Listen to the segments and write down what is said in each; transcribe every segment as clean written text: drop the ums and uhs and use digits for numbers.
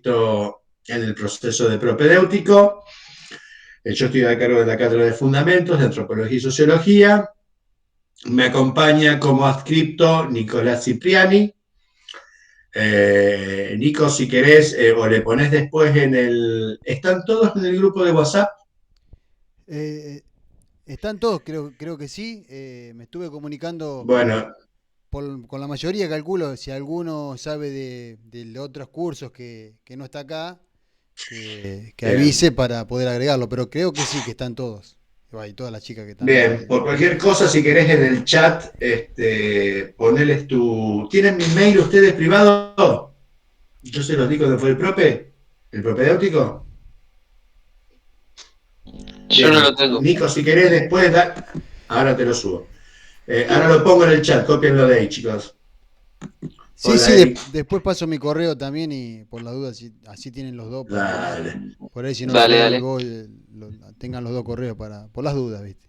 inscripto en el proceso de propedéutico. Yo estoy a cargo de la Cátedra de Fundamentos de Antropología y Sociología. Me acompaña como adscripto Nicolás Cipriani. Nico, si querés, o le pones después en el... ¿Están todos en el grupo de WhatsApp? Eh, están todos, creo que sí. Me estuve comunicando Bueno, con la mayoría, calculo. Si alguno sabe de otros cursos que no está acá, que bien. avise para poder agregarlo. Pero creo que sí, que están todos. Y todas las chicas que están ahí. Bien, por cualquier cosa, si querés en el chat, poneles tu... ¿Tienen mi mail ustedes privado? Yo se los digo que fue el propedéutico. Yo no Bien, lo tengo. Nico, si querés después, ahora te lo subo. Ahora lo pongo en el chat, copienlo de ahí, chicos. Sí, Hola, sí, Eric. después paso mi correo también y por las dudas, así tienen los dos para tener. Dale. Por ahí si no lo Dale, veo el dale. gol, tengan los dos correos por las dudas, ¿viste?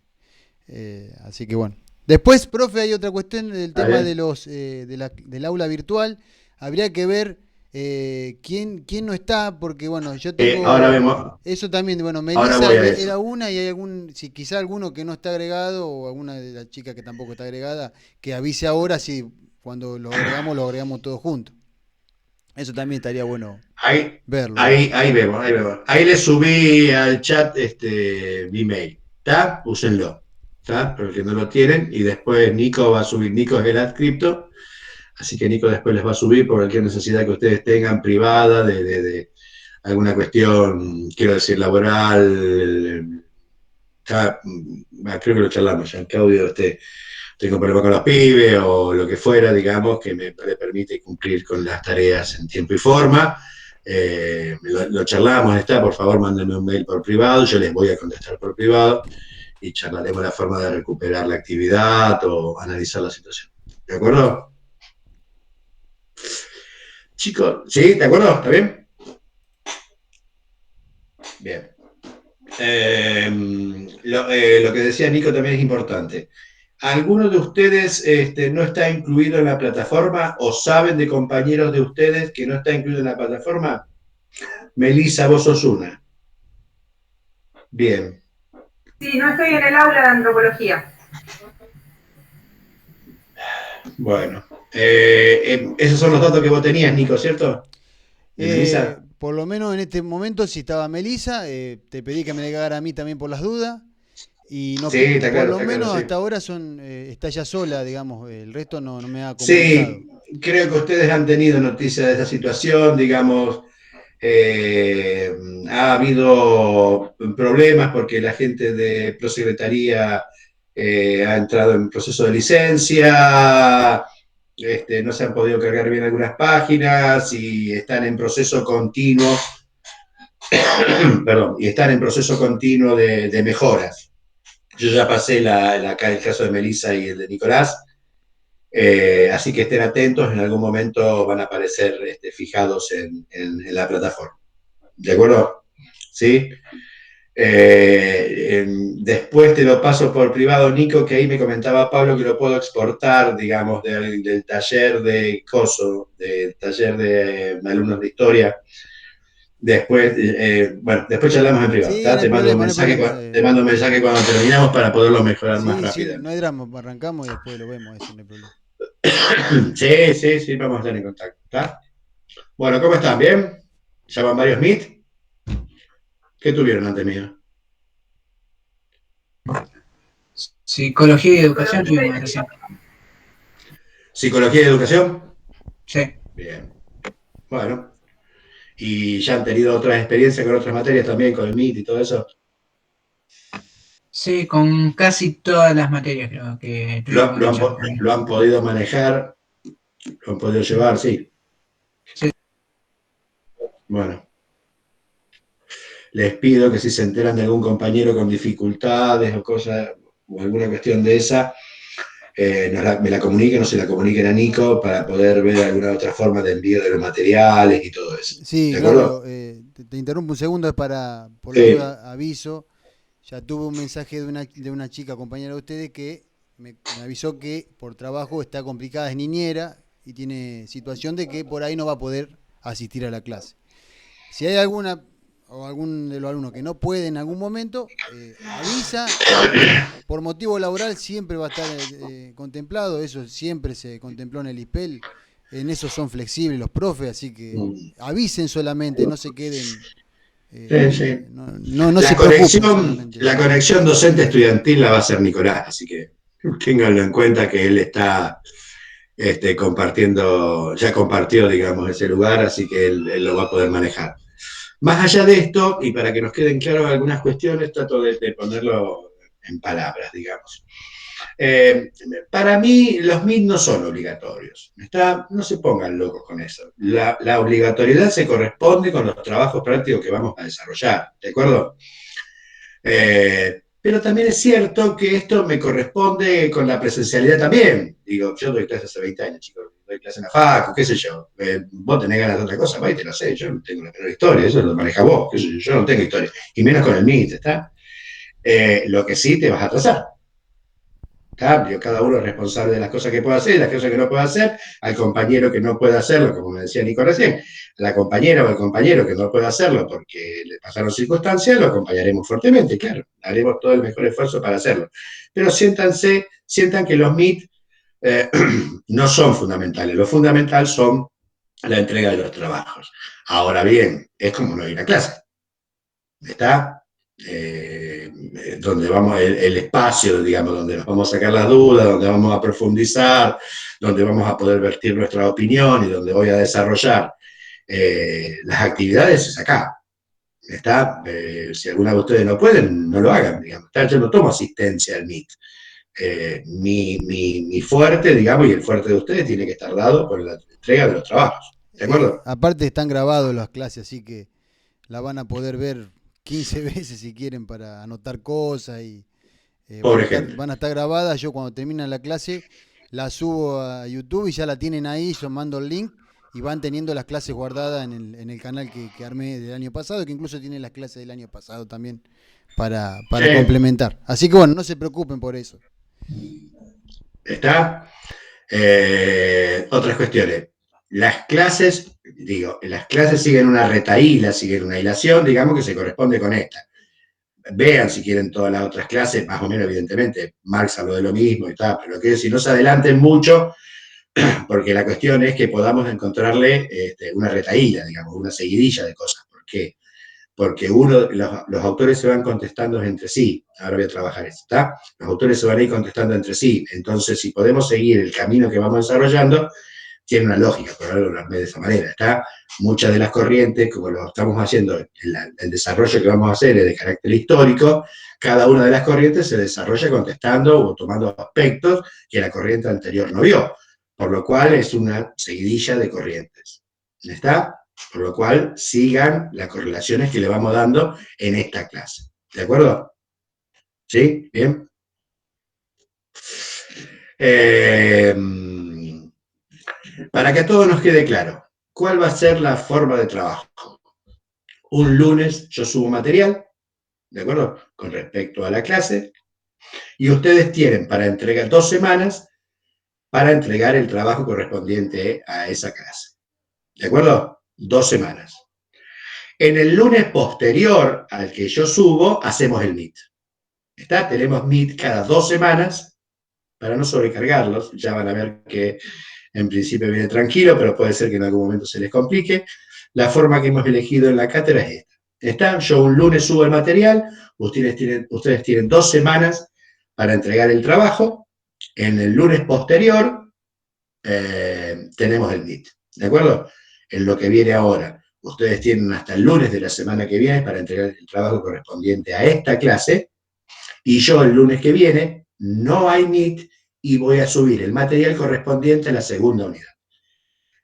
Así que bueno. Después, profe, hay otra cuestión del ¿Está tema bien? del aula virtual. Habría que ver quién no está, porque bueno, yo Ahora tengo vemos, eso también. Bueno, ahora Melissa voy a era eso. una y hay si quizá alguno que no está agregado o alguna de las chicas que tampoco está agregada, que avise ahora si cuando lo agregamos todos juntos. Eso también estaría bueno Ahí, verlo, ¿viste? ahí vemos, ahí vemos. Ahí le subí al chat mi mail. ¿Está? Úsenlo. ¿Está? Para los que no lo tienen. Y después Nico va a subir. Nico es el adscripto. Así que Nico después les va a subir por cualquier necesidad que ustedes tengan privada de alguna cuestión, quiero decir, laboral. Creo que lo charlamos ya. Claudio, tengo problema con los pibes o lo que fuera, digamos, que me permite cumplir con las tareas en tiempo y forma. Lo charlamos, está, por favor, mándenme un mail por privado, yo les voy a contestar por privado y charlaremos la forma de recuperar la actividad o analizar la situación. ¿De acuerdo? Chicos, ¿sí? ¿De acuerdo? ¿Está bien? Bien. Lo que decía Nico también es importante. ¿Alguno de ustedes no está incluido en la plataforma o saben de compañeros de ustedes que no está incluido en la plataforma? Melissa, vos sos una. Bien, Sí, no estoy en el aula de antropología. bueno. Esos son los datos que vos tenías, Nico, ¿cierto? ¿De Melissa? Por lo menos en este momento, si estaba Melissa, te pedí que me agregara a mí también por las dudas. Y no, Sí, por lo está claro, menos sí. hasta ahora está ella sola, digamos. El resto no me ha comunicado. Sí, creo que ustedes han tenido noticia de esa situación, digamos, eh, ha habido problemas porque la gente de Prosecretaría ha entrado en proceso de licencia, no se han podido cargar bien algunas páginas y están en proceso continuo, perdón, y están en proceso continuo de mejoras. Yo ya pasé acá el caso de Melissa y el de Nicolás, así que estén atentos, en algún momento van a aparecer fijados en la plataforma. ¿De acuerdo? ¿Sí? Después te lo paso por privado, Nico, que ahí me comentaba Pablo que lo puedo exportar, digamos, del taller de COSO, del taller de alumnos de historia. Después, bueno, después charlamos en privado, Sí, ¿tá? no hay problema, no hay problema. Te mando un mensaje cuando terminamos para poderlo mejorar más Sí, sí, no hay rápidamente. drama. Arrancamos y después lo vemos, eso no hay problema. Sí, sí, sí, vamos a estar en contacto, ¿tá? Bueno, ¿cómo están? ¿Bien? ¿Llaman varios Meet? ¿Qué tuvieron antes mío? Psicología y educación Psicología tuvimos y recién. ¿Psicología y educación? Sí. Bien. Bueno, y ya han tenido otras experiencias con otras materias también, con el MIT y todo eso. Sí, con casi todas las materias creo que tuvimos que charlar. Lo han podido manejar, lo han podido llevar, sí. Sí, Bueno, les pido que si se enteran de algún compañero con dificultades o cosas, o alguna cuestión de esa, me la comuniquen o se la comuniquen a Nico para poder ver alguna otra forma de envío de los materiales y todo eso. Sí, ¿De Claudio, acuerdo? te interrumpo un segundo, por la Sí, duda, aviso. Ya tuve un mensaje de una chica compañera de ustedes que me avisó que por trabajo está complicada, es niñera y tiene situación de que por ahí no va a poder asistir a la clase. Si hay alguna o algún de los alumnos que no puede en algún momento, avisa. Por motivo laboral siempre va a estar contemplado, eso siempre se contempló en el ISPEL. En eso son flexibles los profes, así que avisen solamente, no se queden, Sí, sí. no se preocupen solamente. La conexión docente estudiantil la va a hacer Nicolás, así que ténganlo en cuenta que él está compartiendo, ya compartió, digamos, ese lugar, así que él lo va a poder manejar. Más allá de esto, y para que nos queden claras algunas cuestiones, trato de ponerlo en palabras, digamos. Para mí, los MIT no son obligatorios. No se pongan locos con eso. La obligatoriedad se corresponde con los trabajos prácticos que vamos a desarrollar, ¿de acuerdo? Pero también es cierto que esto me corresponde con la presencialidad también. Digo, yo doy clases hace 20 años, chicos, doy clases en la facu, qué sé yo. Vos tenés ganas de otra cosa, va y te lo sé, yo no tengo la menor historia, eso lo maneja vos, qué sé yo no tengo historia. Y menos con el MIT, ¿está? Lo que sí te vas a atrasar. Cambio, cada uno es responsable de las cosas que puede hacer y las cosas que no puede hacer, al compañero que no puede hacerlo, como me decía Nico recién, a la compañera o al compañero que no puede hacerlo porque le pasaron circunstancias, lo acompañaremos fuertemente, claro, haremos todo el mejor esfuerzo para hacerlo. Pero sientan que los MIT no son fundamentales, lo fundamental son la entrega de los trabajos. Ahora bien, es como no ir a clase, ¿está? Donde vamos, el espacio, digamos, donde nos vamos a sacar las dudas, donde vamos a profundizar, donde vamos a poder vertir nuestra opinión y donde voy a desarrollar las actividades es acá. ¿Está? Si alguna de ustedes no pueden, no lo hagan, digamos. ¿Está? Yo no tomo asistencia al MIT. Mi fuerte, digamos, y el fuerte de ustedes tiene que estar dado por la entrega de los trabajos. ¿De acuerdo? Aparte están grabados las clases, así que la van a poder ver 15 veces si quieren para anotar cosas y Pobre gente. van a estar grabadas. Yo cuando termina la clase la subo a YouTube y ya la tienen ahí, yo mando el link y van teniendo las clases guardadas en el canal que armé del año pasado, que incluso tiene las clases del año pasado también para complementar. Así que bueno, no se preocupen por eso. ¿Está? Otras cuestiones. Las clases siguen una retahíla, siguen una hilación, digamos, que se corresponde con esta. Vean si quieren todas las otras clases, más o menos, evidentemente, Marx habló de lo mismo y tal, pero que si no se adelanten mucho, porque la cuestión es que podamos encontrarle una retahíla, digamos, una seguidilla de cosas. ¿Por qué? Porque los autores se van contestando entre sí. Ahora voy a trabajar esto, ¿está? Los autores se van a ir contestando entre sí. Entonces, si podemos seguir el camino que vamos desarrollando, tiene una lógica, por algo lo armé de esa manera, ¿está? Muchas de las corrientes, como lo estamos haciendo, el desarrollo que vamos a hacer es de carácter histórico, cada una de las corrientes se desarrolla contestando o tomando aspectos que la corriente anterior no vio, por lo cual es una seguidilla de corrientes, ¿está? Por lo cual sigan las correlaciones que le vamos dando en esta clase, ¿de acuerdo? ¿Sí? ¿Bien? Para que a todos nos quede claro, ¿cuál va a ser la forma de trabajo? Un lunes yo subo material, ¿de acuerdo? Con respecto a la clase, y ustedes tienen para entregar 2 semanas para entregar el trabajo correspondiente a esa clase. ¿De acuerdo? 2 semanas. En el lunes posterior al que yo subo, hacemos el Meet. ¿Está? Tenemos Meet cada 2 semanas para no sobrecargarlos. Ya van a ver que en principio viene tranquilo, pero puede ser que en algún momento se les complique. La forma que hemos elegido en la cátedra es esta. ¿Está? Yo un lunes subo el material, ustedes tienen 2 semanas para entregar el trabajo. En el lunes posterior tenemos el Meet. ¿De acuerdo? En lo que viene ahora, ustedes tienen hasta el lunes de la semana que viene para entregar el trabajo correspondiente a esta clase, y yo el lunes que viene no hay Meet y voy a subir el material correspondiente a la segunda unidad.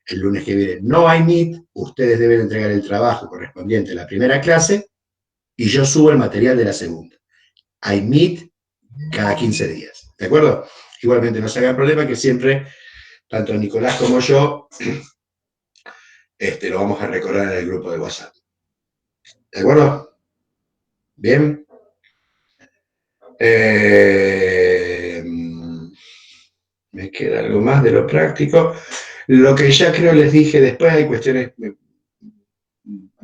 El lunes que viene no hay Meet, ustedes deben entregar el trabajo correspondiente a la primera clase y yo subo el material de la segunda. Hay Meet cada 15 días, ¿de acuerdo? Igualmente no se hagan problema que siempre, tanto Nicolás como yo, lo vamos a recordar en el grupo de WhatsApp. ¿De acuerdo? Bien. Me queda algo más de lo práctico. Lo que ya creo les dije después, hay cuestiones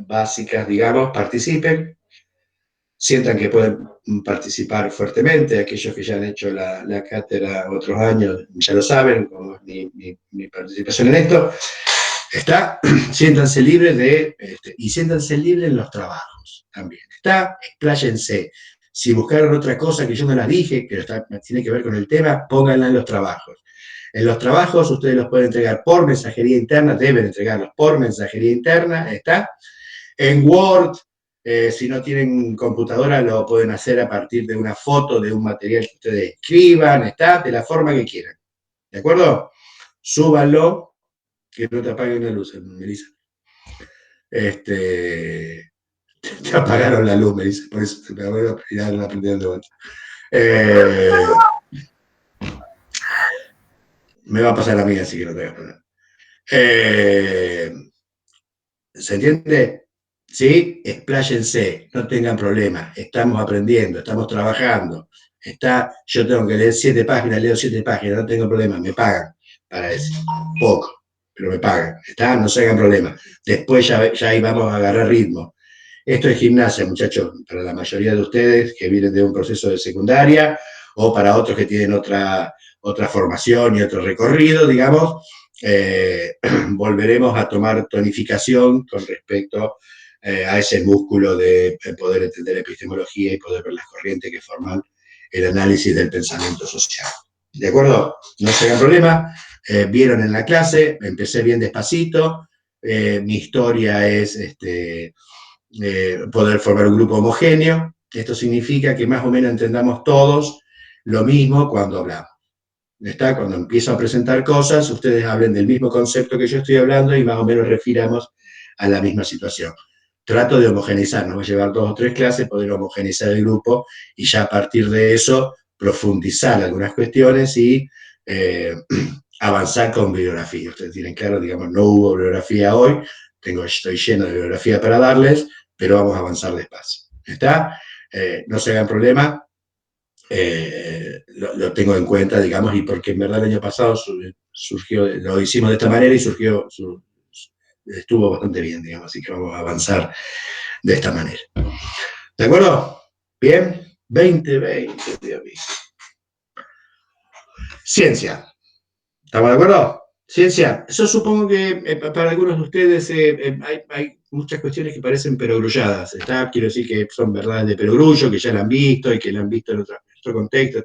básicas, digamos, participen, sientan que pueden participar fuertemente. Aquellos que ya han hecho la cátedra otros años ya lo saben, como es mi participación en esto. Siéntanse libres y siéntanse libres en los trabajos también. Expláyense. Si buscaron otra cosa que yo no las dije, que tiene que ver con el tema, pónganla en los trabajos. En los trabajos ustedes los pueden entregar por mensajería interna, deben entregarlos por mensajería interna, En Word, si no tienen computadora, lo pueden hacer a partir de una foto de un material que ustedes escriban, de la forma que quieran. ¿De acuerdo? Súbanlo, que no te apaguen la luz, Melissa. Te apagaron la luz, Melissa, por eso te voy a mirar la prendieron de vuelta. Me va a pasar a mí, así que no te voy a poner. ¿Se entiende? ¿Sí? Expláyense, no tengan problemas. Estamos aprendiendo, estamos trabajando. Yo tengo que leer 7 páginas, leo 7 páginas, no tengo problema, me pagan para eso. Poco, pero me pagan. No se hagan problemas. Después ya ahí vamos a agarrar ritmo. Esto es gimnasia, muchachos, para la mayoría de ustedes que vienen de un proceso de secundaria o para otros que tienen otra formación y otro recorrido, digamos. Volveremos a tomar tonificación con respecto a ese músculo de poder entender epistemología y poder ver las corrientes que forman el análisis del pensamiento social. ¿De acuerdo? No se hagan problema. Vieron en la clase, empecé bien despacito. Mi historia es poder formar un grupo homogéneo. Esto significa que más o menos entendamos todos lo mismo cuando hablamos. Cuando empiezo a presentar cosas, ustedes hablen del mismo concepto que yo estoy hablando y más o menos refiramos a la misma situación. Trato de homogeneizar, nos va a llevar 2 o 3 clases, poder homogeneizar el grupo y ya a partir de eso profundizar algunas cuestiones y avanzar con bibliografía. Ustedes tienen claro, digamos, no hubo bibliografía hoy, estoy lleno de bibliografía para darles, pero vamos a avanzar despacio. No se hagan problema. Lo tengo en cuenta, digamos, y porque en verdad el año pasado surgió, lo hicimos de esta manera y estuvo bastante bien, digamos, así que vamos a avanzar de esta manera. ¿De acuerdo? Bien, 2020, Dios mío. Ciencia. ¿Estamos de acuerdo? Ciencia. Eso supongo que para algunos de ustedes hay muchas cuestiones que parecen perogrulladas. Quiero decir que son verdades de perogrullo, que ya la han visto y que la han visto en otro contexto.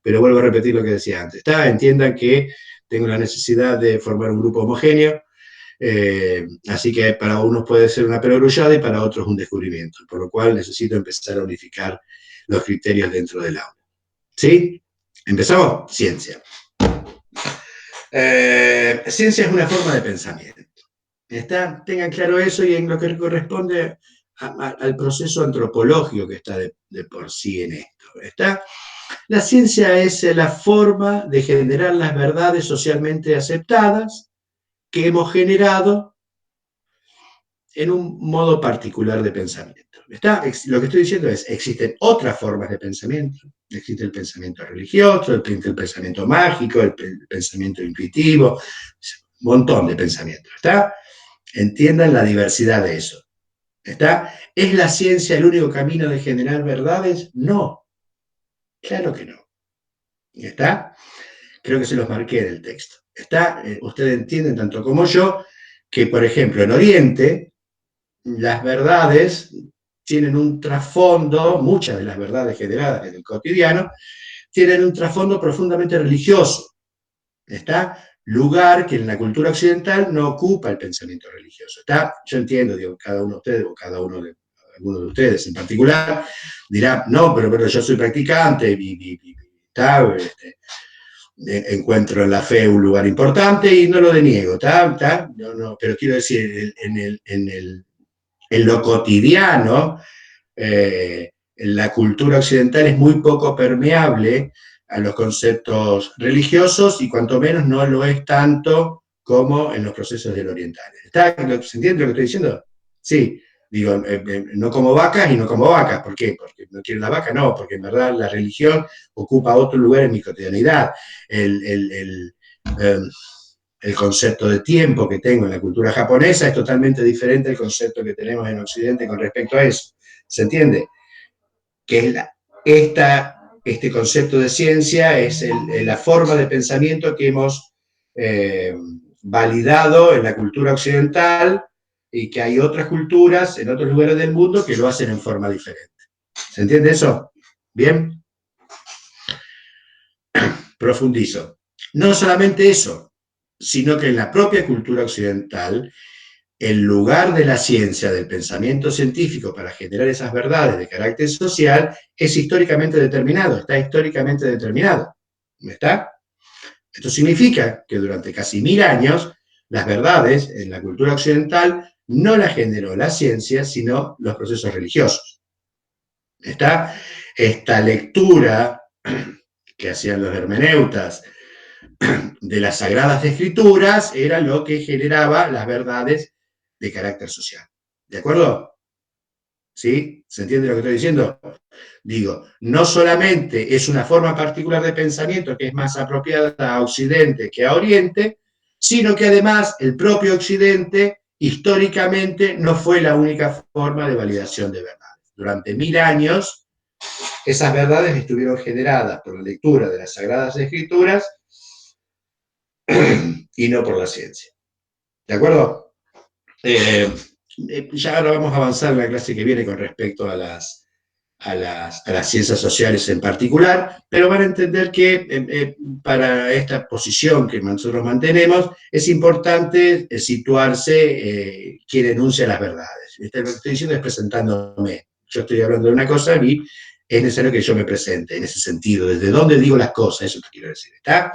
Pero vuelvo a repetir lo que decía antes. Entiendan que tengo la necesidad de formar un grupo homogéneo. Así que para unos puede ser una perogrullada y para otros un descubrimiento. Por lo cual necesito empezar a unificar los criterios dentro del aula. ¿Sí? ¿Empezamos? Ciencia. Ciencia es una forma de pensamiento. Tengan claro eso y en lo que corresponde al proceso antropológico que está de por sí en esto. La ciencia es la forma de generar las verdades socialmente aceptadas que hemos generado en un modo particular de pensamiento. Lo que estoy diciendo es, existen otras formas de pensamiento. Existe el pensamiento religioso, el pensamiento mágico, el pensamiento intuitivo, un montón de pensamientos. Entiendan la diversidad de eso. ¿Es la ciencia el único camino de generar verdades? No. Claro que no. Creo que se los marqué en el texto. Ustedes entienden tanto como yo que, por ejemplo, en Oriente, las verdades tienen un trasfondo, muchas de las verdades generadas en el cotidiano, tienen un trasfondo profundamente religioso. Lugar que en la cultura occidental no ocupa el pensamiento religioso. Yo entiendo, digo, cada uno de ustedes, o alguno de ustedes en particular, dirá, no, pero yo soy practicante, encuentro en la fe un lugar importante y no lo deniego, no, pero quiero decir, en lo cotidiano, la cultura occidental es muy poco permeable a los conceptos religiosos y cuanto menos no lo es tanto como en los procesos del oriental. ¿Se entiende lo que estoy diciendo? Sí. Digo, no como vacas y no como vacas. ¿Por qué? Porque no quiero la vaca, no, porque en verdad la religión ocupa otro lugar en mi cotidianidad. El concepto de tiempo que tengo en la cultura japonesa es totalmente diferente al concepto que tenemos en Occidente con respecto a eso. ¿Se entiende? Que es este concepto de ciencia es la forma de pensamiento que hemos validado en la cultura occidental y que hay otras culturas en otros lugares del mundo que lo hacen en forma diferente. ¿Se entiende eso? ¿Bien? Profundizo. No solamente eso, sino que en la propia cultura occidental, el lugar de la ciencia, del pensamiento científico para generar esas verdades de carácter social es históricamente determinado, está históricamente determinado. ¿No está? Esto significa que durante casi 1000 años las verdades en la cultura occidental no las generó la ciencia, sino los procesos religiosos. ¿Está? Esta lectura que hacían los hermeneutas de las Sagradas Escrituras era lo que generaba las verdades de carácter social. ¿De acuerdo? ¿Sí? ¿Se entiende lo que estoy diciendo? Digo, no solamente es una forma particular de pensamiento que es más apropiada a Occidente que a Oriente, sino que además el propio Occidente históricamente no fue la única forma de validación de verdades. Durante 1000 años, esas verdades estuvieron generadas por la lectura de las Sagradas Escrituras y no por la ciencia. ¿De acuerdo? Ya ahora vamos a avanzar en la clase que viene con respecto a las ciencias sociales en particular, pero van a entender que para esta posición que nosotros mantenemos es importante situarse quién enuncia las verdades. Lo que estoy diciendo es presentándome. Yo estoy hablando de una cosa y es necesario que yo me presente en ese sentido. ¿Desde dónde digo las cosas? Eso te quiero decir. ¿Está?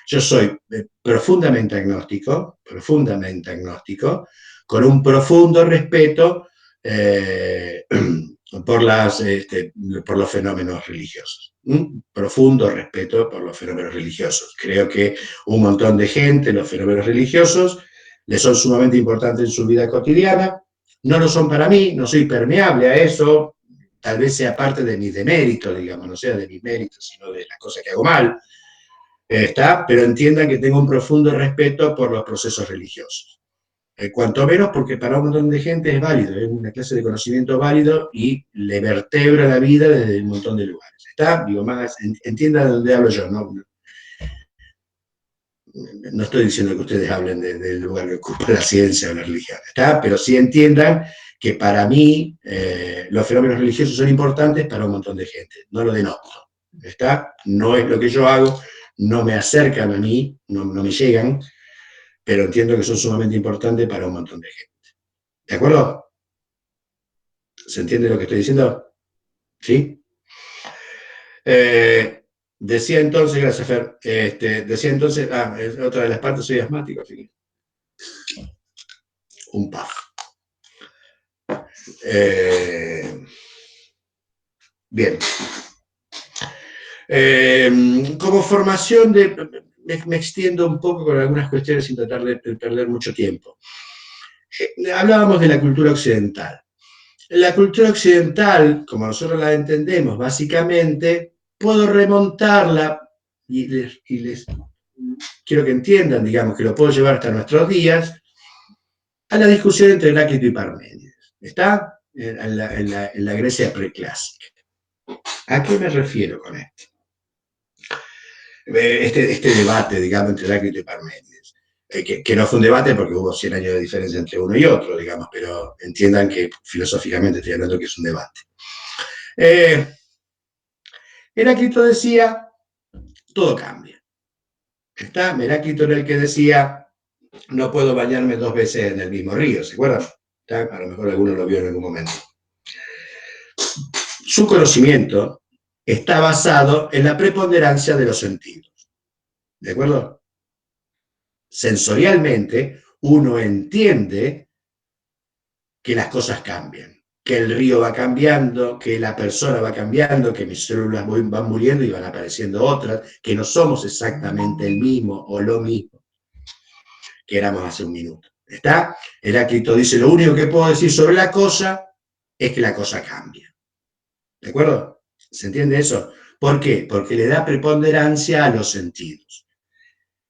Yo soy profundamente agnóstico, con un profundo respeto por los fenómenos religiosos. Profundo respeto por los fenómenos religiosos. Creo que un montón de gente, los fenómenos religiosos, les son sumamente importantes en su vida cotidiana. No lo son para mí, no soy permeable a eso, tal vez sea parte de mi demérito, digamos, no sea de mis méritos, sino de las cosas que hago mal. Pero entiendan que tengo un profundo respeto por los procesos religiosos. Cuanto menos porque para un montón de gente es válido, es una clase de conocimiento válido y le vertebra la vida desde un montón de lugares. ¿Está? Digo, más, entienda de dónde hablo yo, ¿no? No estoy diciendo que ustedes hablen del lugar que ocupa la ciencia o la religión, ¿está? Pero sí entiendan que para mí los fenómenos religiosos son importantes para un montón de gente, no lo denoto, ¿está? No es lo que yo hago, no me acercan a mí, no me llegan, pero entiendo que son sumamente importantes para un montón de gente. ¿De acuerdo? ¿Se entiende lo que estoy diciendo? ¿Sí? Decía entonces, gracias Fer, decía entonces, otra de las partes, soy asmático, así que un paf. Bien. Como formación me extiendo un poco con algunas cuestiones sin tratar de perder mucho tiempo. Hablábamos de la cultura occidental. La cultura occidental, como nosotros la entendemos, básicamente, puedo remontarla y les quiero que entiendan, digamos, que lo puedo llevar hasta nuestros días, a la discusión entre Heráclito y Parménides. ¿Está? En la Grecia preclásica. ¿A qué me refiero con esto? Este debate, digamos, entre Heráclito y Parménides. Que no fue un debate porque hubo 100 años de diferencia entre uno y otro, digamos, pero entiendan que filosóficamente estoy hablando que es un debate. Heráclito decía, todo cambia. ¿Está? Heráclito era el que decía, no puedo bañarme 2 veces en el mismo río, ¿se acuerdan? ¿Está? A lo mejor alguno lo vio en algún momento. Su conocimiento está basado en la preponderancia de los sentidos. ¿De acuerdo? Sensorialmente, uno entiende que las cosas cambian, que el río va cambiando, que la persona va cambiando, que mis células van muriendo y van apareciendo otras, que no somos exactamente el mismo o lo mismo que éramos hace un minuto. ¿Está? Heráclito dice, lo único que puedo decir sobre la cosa es que la cosa cambia. ¿De acuerdo? ¿Se entiende eso? ¿Por qué? Porque le da preponderancia a los sentidos.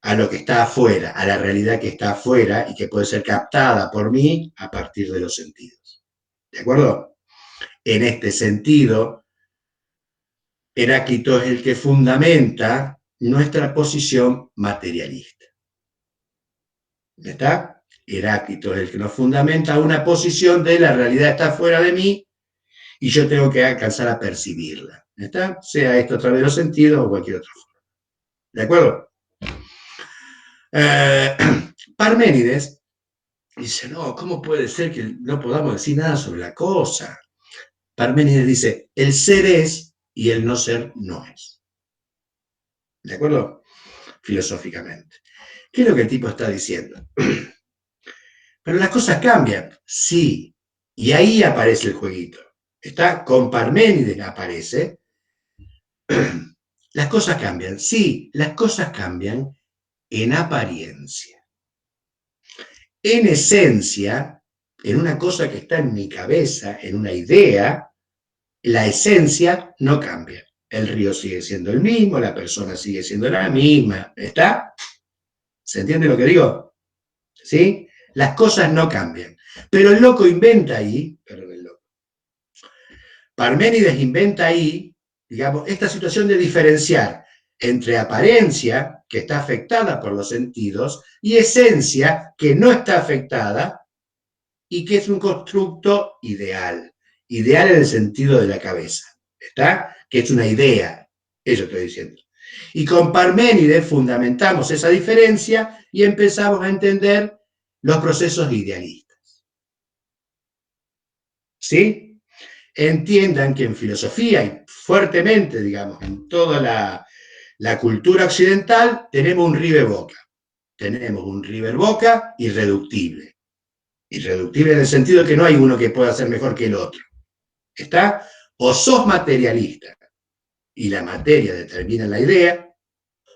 a lo que está afuera, a la realidad que está afuera y que puede ser captada por mí a partir de los sentidos. ¿De acuerdo? En este sentido, Heráclito es el que fundamenta nuestra posición materialista. ¿Está? Heráclito es el que nos fundamenta una posición de la realidad está fuera de mí y yo tengo que alcanzar a percibirla. ¿Está? Sea esto a través de los sentidos o cualquier otra forma. ¿De acuerdo? Parménides dice, no, ¿cómo puede ser que no podamos decir nada sobre la cosa? Parménides dice, el ser es y el no ser no es. ¿De acuerdo? Filosóficamente. ¿Qué es lo que el tipo está diciendo? Pero las cosas cambian, sí. Y ahí aparece el jueguito. Está con Parménides aparece. Las cosas cambian, sí, las cosas cambian en apariencia. En esencia, en una cosa que está en mi cabeza, en una idea, la esencia no cambia. El río sigue siendo el mismo, la persona sigue siendo la misma. ¿Está? ¿Se entiende lo que digo? ¿Sí? Las cosas no cambian. Pero el loco inventa ahí, perdón, el loco. Parménides inventa ahí, digamos, esta situación de diferenciar entre apariencia, que está afectada por los sentidos, y esencia, que no está afectada y que es un constructo ideal. Ideal en el sentido de la cabeza, ¿está? Que es una idea, eso estoy diciendo. Y con Parménides fundamentamos esa diferencia y empezamos a entender los procesos idealistas. ¿Sí? Entiendan que en filosofía y fuertemente, digamos, en toda la cultura occidental, tenemos un River Boca. Tenemos un River Boca irreductible. Irreductible en el sentido de que no hay uno que pueda ser mejor que el otro. ¿Está? O sos materialista y la materia determina la idea,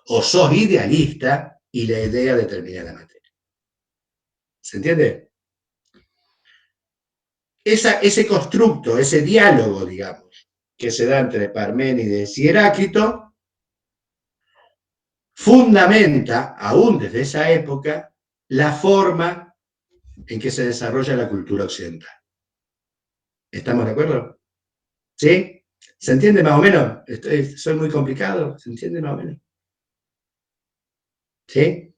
o sos idealista y la idea determina la materia. ¿Se entiende? Ese constructo, ese diálogo, digamos, que se da entre Parménides y Heráclito, fundamenta, aún desde esa época, la forma en que se desarrolla la cultura occidental. ¿Estamos de acuerdo? ¿Sí? ¿Se entiende más o menos? ¿Soy muy complicado? ¿Se entiende más o menos? ¿Sí?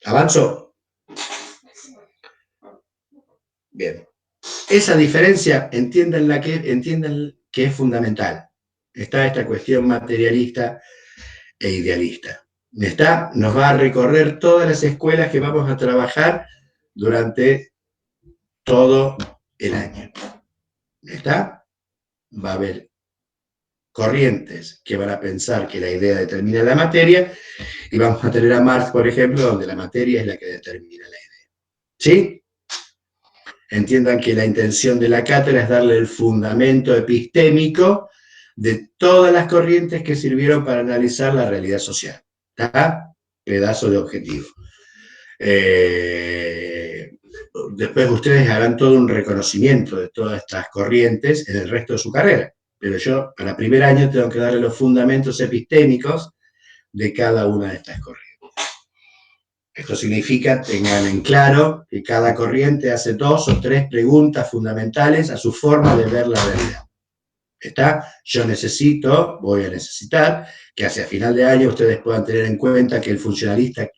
¿Avanzo? Bien. Esa diferencia, entiendan que es fundamental. Está esta cuestión materialista e idealista. ¿Está? Nos va a recorrer todas las escuelas que vamos a trabajar durante todo el año. ¿Está? Va a haber corrientes que van a pensar que la idea determina la materia y vamos a tener a Marx, por ejemplo, donde la materia es la que determina la idea. ¿Sí? Entiendan que la intención de la cátedra es darle el fundamento epistémico de todas las corrientes que sirvieron para analizar la realidad social. ¿Está? Pedazo de objetivo. Después ustedes harán todo un reconocimiento de todas estas corrientes en el resto de su carrera. Pero yo, para primer año, tengo que darle los fundamentos epistémicos de cada una de estas corrientes. Esto significa, tengan en claro, que cada corriente hace 2 o 3 preguntas fundamentales a su forma de ver la realidad. ¿Está? Yo voy a necesitar, que hacia final de año ustedes puedan tener en cuenta que el funcionalista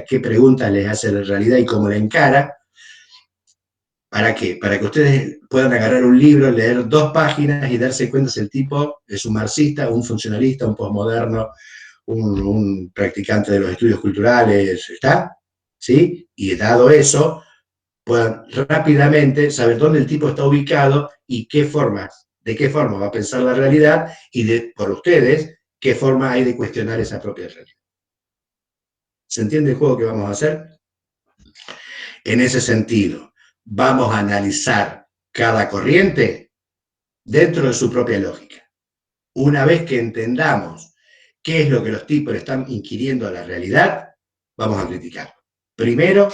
qué preguntas les hace la realidad y cómo la encara. ¿Para qué? Para que ustedes puedan agarrar un libro, leer 2 páginas y darse cuenta si el tipo es un marxista, un funcionalista, un posmoderno, un practicante de los estudios culturales, ¿está? ¿Sí? Y dado eso, puedan rápidamente saber dónde el tipo está ubicado y de qué forma va a pensar la realidad y por ustedes, qué forma hay de cuestionar esa propia realidad. ¿Se entiende el juego que vamos a hacer? En ese sentido, vamos a analizar cada corriente dentro de su propia lógica. Una vez que entendamos qué es lo que los tipos están inquiriendo a la realidad, vamos a criticarlo. Primero,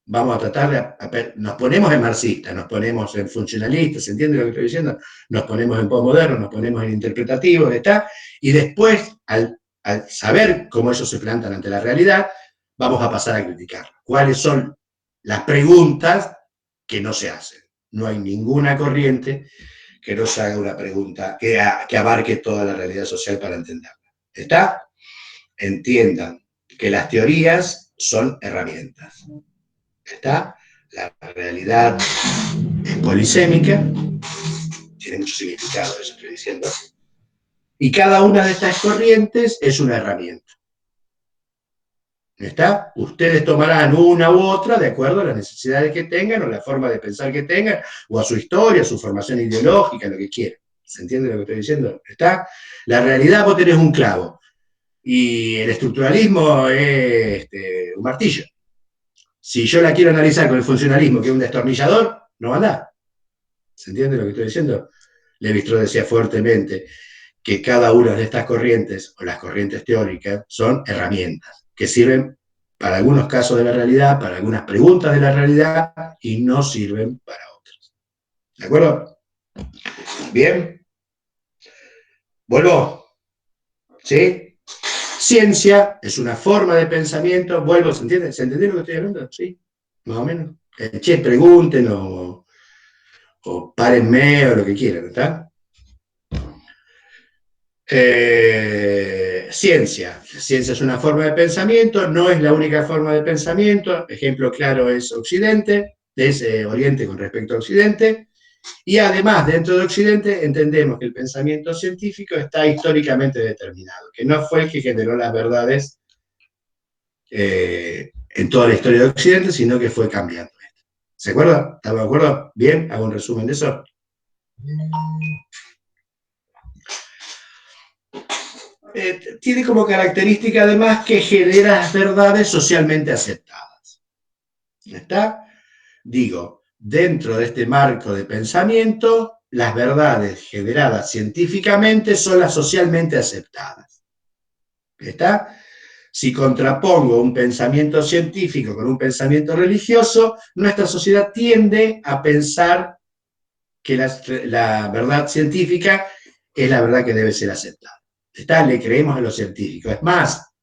vamos a tratar nos ponemos en marxistas, nos ponemos en funcionalistas, ¿se entiende lo que estoy diciendo? Nos ponemos en posmoderno, nos ponemos en interpretativo, ¿está? Y después, al al saber cómo ellos se plantan ante la realidad, vamos a pasar a criticar. ¿Cuáles son las preguntas que no se hacen? No hay ninguna corriente que no se haga una pregunta que abarque toda la realidad social para entenderla. ¿Está? Entiendan que las teorías son herramientas. ¿Está? La realidad es polisémica, tiene mucho significado eso estoy diciendo, y cada una de estas corrientes es una herramienta. ¿Está? Ustedes tomarán una u otra de acuerdo a las necesidades que tengan o la forma de pensar que tengan o a su historia, a su formación ideológica, lo que quieran. ¿Se entiende lo que estoy diciendo? ¿Está? La realidad, vos tenés un clavo y el estructuralismo es un martillo. Si yo la quiero analizar con el funcionalismo, que es un destornillador, no va a andar. ¿Se entiende lo que estoy diciendo? Lévi-Strauss decía fuertemente que cada una de estas corrientes, o las corrientes teóricas, son herramientas que sirven para algunos casos de la realidad, para algunas preguntas de la realidad, y no sirven para otras. ¿De acuerdo? Bien. Vuelvo. ¿Sí? Ciencia es una forma de pensamiento. Vuelvo, ¿se entiende? ¿Se entendió lo que estoy hablando? Sí, más o menos. Che, pregunten o párenme o lo que quieran, ¿está? Ciencia. Ciencia es una forma de pensamiento, no es la única forma de pensamiento. Ejemplo claro es Occidente, es Oriente con respecto a Occidente. Y además, dentro de Occidente, entendemos que el pensamiento científico está históricamente determinado, que no fue el que generó las verdades en toda la historia de Occidente, sino que fue cambiando. ¿Se acuerda? ¿Estamos de acuerdo? Bien, hago un resumen de eso. Tiene como característica además que genera verdades socialmente aceptadas. ¿Está? Digo, dentro de este marco de pensamiento, las verdades generadas científicamente son las socialmente aceptadas. ¿Está? Si contrapongo un pensamiento científico con un pensamiento religioso, nuestra sociedad tiende a pensar que la verdad científica es la verdad que debe ser aceptada. ¿Está? Le creemos a los científicos. Es más,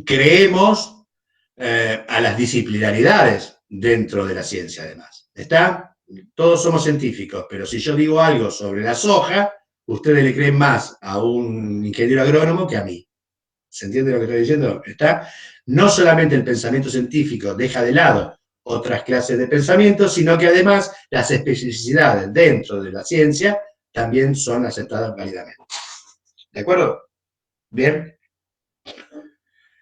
creemos a las disciplinaridades dentro de la ciencia, además. ¿Está? Todos somos científicos, pero si yo digo algo sobre la soja, ustedes le creen más a un ingeniero agrónomo que a mí. ¿Se entiende lo que estoy diciendo? ¿Está? No solamente el pensamiento científico deja de lado otras clases de pensamiento, sino que además las especificidades dentro de la ciencia también son aceptadas válidamente. ¿De acuerdo? Bien.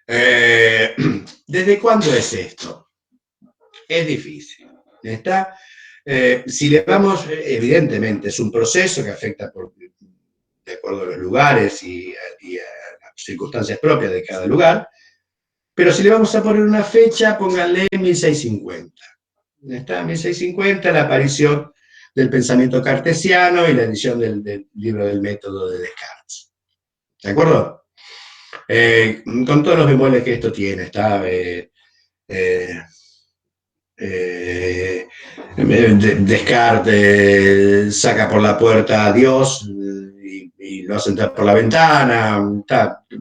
¿Desde cuándo es esto? Es difícil. ¿Está? Si le vamos, evidentemente, es un proceso que afecta de acuerdo a los lugares y a las circunstancias propias de cada lugar, pero si le vamos a poner una fecha, pónganle 1650. ¿Está? 1650, la aparición del pensamiento cartesiano y la edición del libro del método de Descartes. ¿De acuerdo? Con todos los bemoles que esto tiene, está Descartes saca por la puerta a Dios y lo hace entrar por la ventana,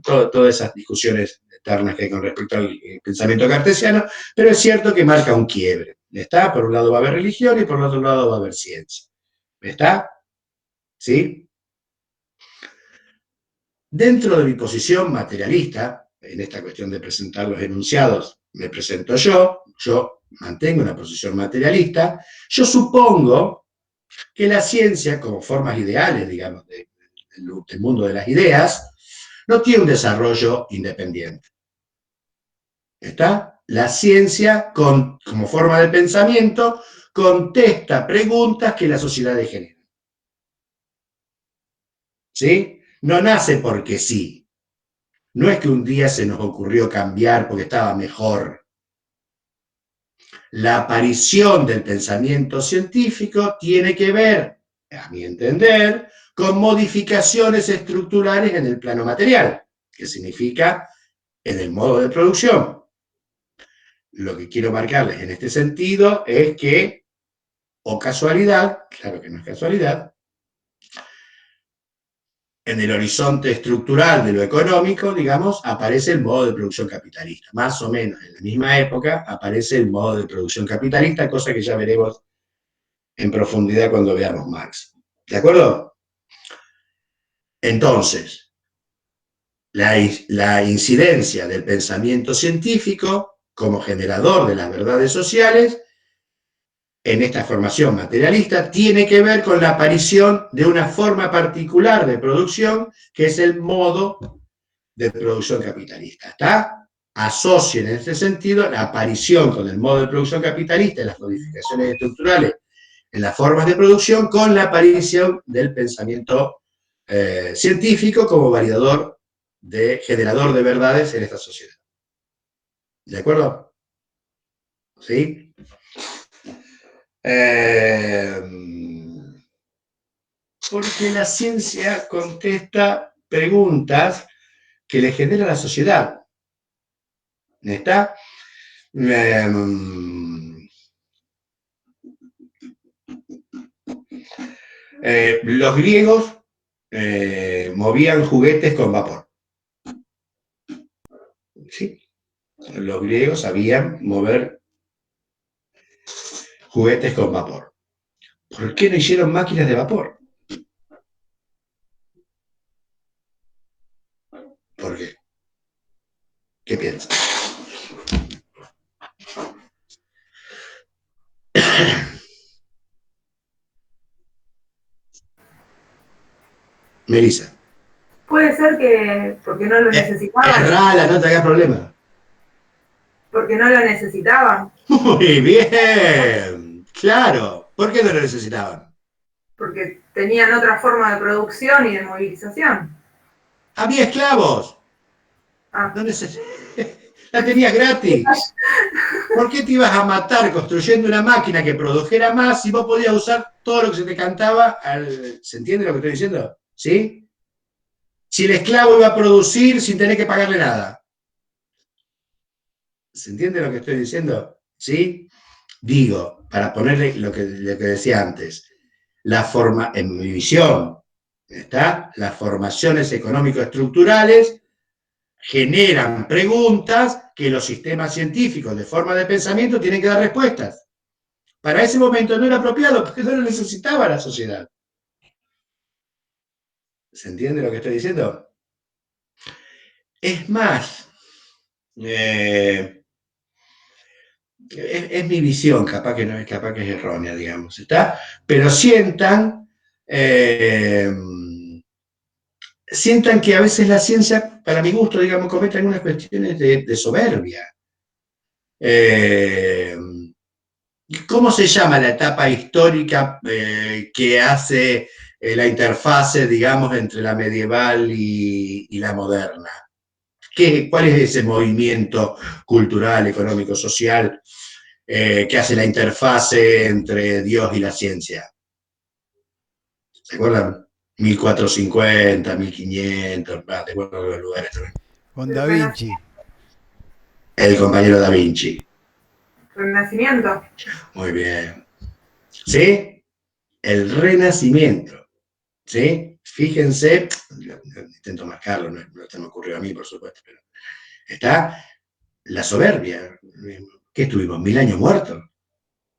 todas esas discusiones eternas que hay con respecto al pensamiento cartesiano, pero es cierto que marca un quiebre. ¿Está? Por un lado va a haber religión y por el otro lado va a haber ciencia. ¿Está? ¿Sí? Dentro de mi posición materialista, en esta cuestión de presentar los enunciados, me presento yo mantengo una posición materialista, yo supongo que la ciencia, como formas ideales, digamos, del mundo de las ideas, no tiene un desarrollo independiente. ¿Está? La ciencia, como forma de pensamiento, contesta preguntas que la sociedad genera. ¿Sí? No nace porque sí. No es que un día se nos ocurrió cambiar porque estaba mejor. La aparición del pensamiento científico tiene que ver, a mi entender, con modificaciones estructurales en el plano material, que significa en el modo de producción. Lo que quiero marcarles en este sentido es que, o casualidad, claro que no es casualidad, en el horizonte estructural de lo económico, digamos, aparece el modo de producción capitalista. Más o menos en la misma época aparece el modo de producción capitalista, cosa que ya veremos en profundidad cuando veamos Marx. ¿De acuerdo? Entonces, la incidencia del pensamiento científico como generador de las verdades sociales en esta formación materialista tiene que ver con la aparición de una forma particular de producción que es el modo de producción capitalista. ¿Está? Asocien en este sentido la aparición con el modo de producción capitalista y las modificaciones estructurales en las formas de producción con la aparición del pensamiento científico como validador generador de verdades en esta sociedad. ¿De acuerdo? ¿Sí? Porque la ciencia contesta preguntas que le genera la sociedad. ¿Está? Los griegos movían juguetes con vapor. ¿Sí? Los griegos sabían mover juguetes con vapor. ¿Por qué no hicieron máquinas de vapor? ¿Por qué? ¿Qué piensas? Melissa. Puede ser que porque no lo necesitaban. Es rara, no te hagas problema. Porque no lo necesitaban. Muy bien. Claro. ¿Por qué no lo necesitaban? Porque tenían otra forma de producción y de movilización. Había esclavos. Ah. No la tenías gratis. ¿Por qué te ibas a matar construyendo una máquina que produjera más si vos podías usar todo lo que se te cantaba? ¿Se entiende lo que estoy diciendo? ¿Sí? Si el esclavo iba a producir sin tener que pagarle nada. ¿Se entiende lo que estoy diciendo? ¿Sí? Digo, para ponerle lo que decía antes, en mi visión, ¿está? Las formaciones económico-estructurales generan preguntas que los sistemas científicos de forma de pensamiento tienen que dar respuestas. Para ese momento no era apropiado porque no lo necesitaba la sociedad. ¿Se entiende lo que estoy diciendo? Es más, es mi visión, capaz que no es, capaz que es errónea, digamos, ¿está? Pero sientan que a veces la ciencia, para mi gusto, digamos, comete algunas cuestiones de soberbia. ¿Cómo se llama la etapa histórica que hace la interfase, digamos, entre la medieval y la moderna? ¿Cuál es ese movimiento cultural, económico, social que hace la interfase entre Dios y la ciencia? ¿Se acuerdan? 1450, 1500, te acuerdo de los lugares también. Con Da Vinci. El compañero Da Vinci. Renacimiento. Muy bien. ¿Sí? El Renacimiento. ¿Sí? Fíjense, intento marcarlo, no se me ocurrió a mí, por supuesto, pero está la soberbia. ¿Qué estuvimos? 1000 años muertos.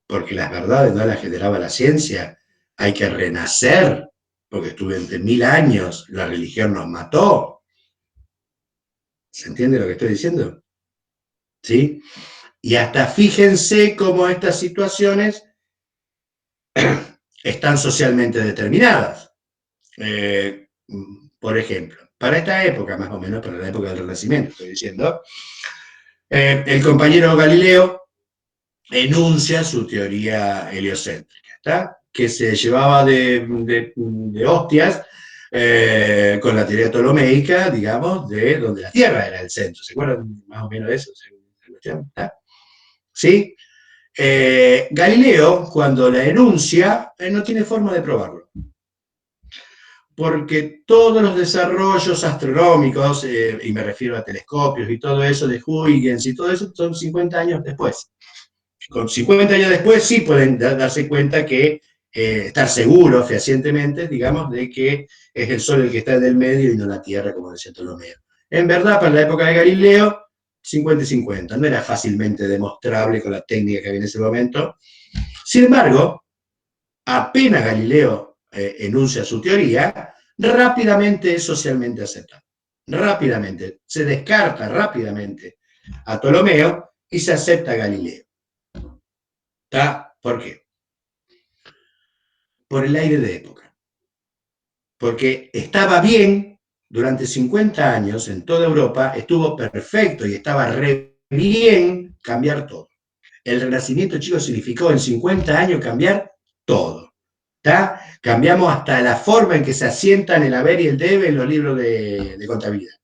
Porque las verdades no las generaba la ciencia. Hay que renacer, porque durante 1000 años la religión nos mató. ¿Se entiende lo que estoy diciendo? ¿Sí? Y hasta fíjense cómo estas situaciones están socialmente determinadas. Por ejemplo, para esta época, más o menos, para la época del Renacimiento, estoy diciendo, el compañero Galileo enuncia su teoría heliocéntrica, ¿está? Que se llevaba de hostias con la teoría ptolomeica, digamos, de donde la Tierra era el centro. ¿Se acuerdan más o menos de eso? ¿Sí? Galileo, cuando la enuncia, no tiene forma de probarlo. Porque todos los desarrollos astronómicos, y me refiero a telescopios y todo eso de Huygens y todo eso, son 50 años después. Con 50 años después sí pueden darse cuenta que, estar seguros fehacientemente, digamos, de que es el Sol el que está en el medio y no la Tierra, como decía Ptolomeo. En verdad, para la época de Galileo, 50 y 50, no era fácilmente demostrable con la técnica que había en ese momento. Sin embargo, apenas Galileo enuncia su teoría, rápidamente es socialmente aceptado. Rápidamente, se descarta rápidamente a Ptolomeo y se acepta a Galileo. ¿Está? ¿Por qué? Por el aire de época. Porque estaba bien, durante 50 años en toda Europa, estuvo perfecto y estaba re bien cambiar todo. El Renacimiento, chicos, significó en 50 años cambiar todo. ¿Está? Cambiamos hasta la forma en que se asientan el haber y el debe en los libros de contabilidad.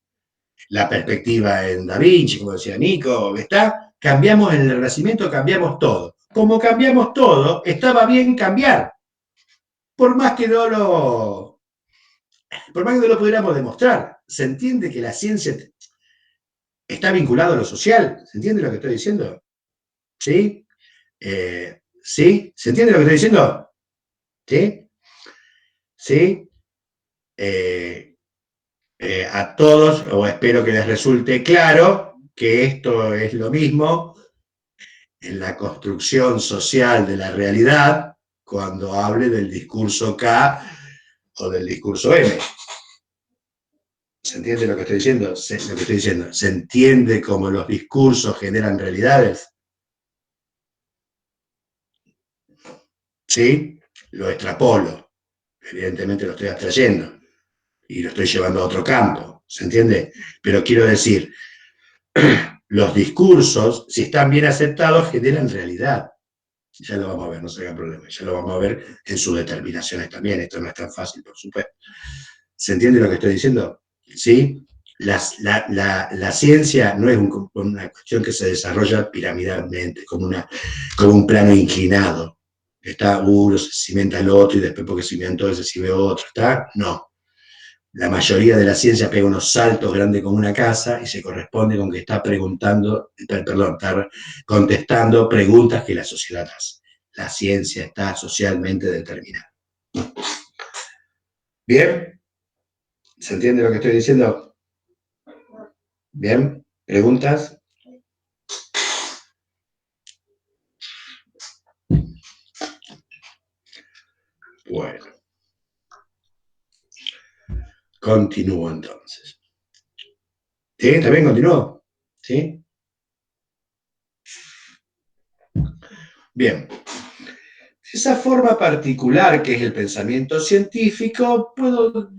La perspectiva en Da Vinci, como decía Nico, ¿está? Cambiamos en el Renacimiento, cambiamos todo. Como cambiamos todo, estaba bien cambiar. Por más que no lo pudiéramos demostrar. Se entiende que la ciencia está vinculada a lo social. ¿Se entiende lo que estoy diciendo? ¿Sí? ¿Sí? ¿Se entiende lo que estoy diciendo? ¿Sí? ¿Sí? A todos, o espero que les resulte claro, que esto es lo mismo en la construcción social de la realidad cuando hable del discurso K o del discurso M. ¿Se entiende lo que estoy diciendo? Lo que estoy diciendo. ¿Se entiende cómo los discursos generan realidades? ¿Sí? Lo extrapolo. Evidentemente lo estoy abstrayendo y lo estoy llevando a otro campo. ¿Se entiende? Pero quiero decir, los discursos, si están bien aceptados, generan realidad. Ya lo vamos a ver, no se hagan problema. Ya lo vamos a ver en sus determinaciones también. Esto no es tan fácil, por supuesto. ¿Se entiende lo que estoy diciendo? ¿Sí? La ciencia no es una cuestión que se desarrolla piramidalmente, como un plano inclinado. Está uno, se cimenta el otro y después porque cimentó ese se ve otro. ¿Está? No. La mayoría de la ciencia pega unos saltos grandes como una casa y se corresponde con que está está contestando preguntas que la sociedad hace. La ciencia está socialmente determinada. ¿Bien? ¿Se entiende lo que estoy diciendo? ¿Bien? ¿Preguntas? Bueno. Continúo entonces. ¿Sí? ¿También continúo? ¿Sí? Bien. Esa forma particular que es el pensamiento científico, puedo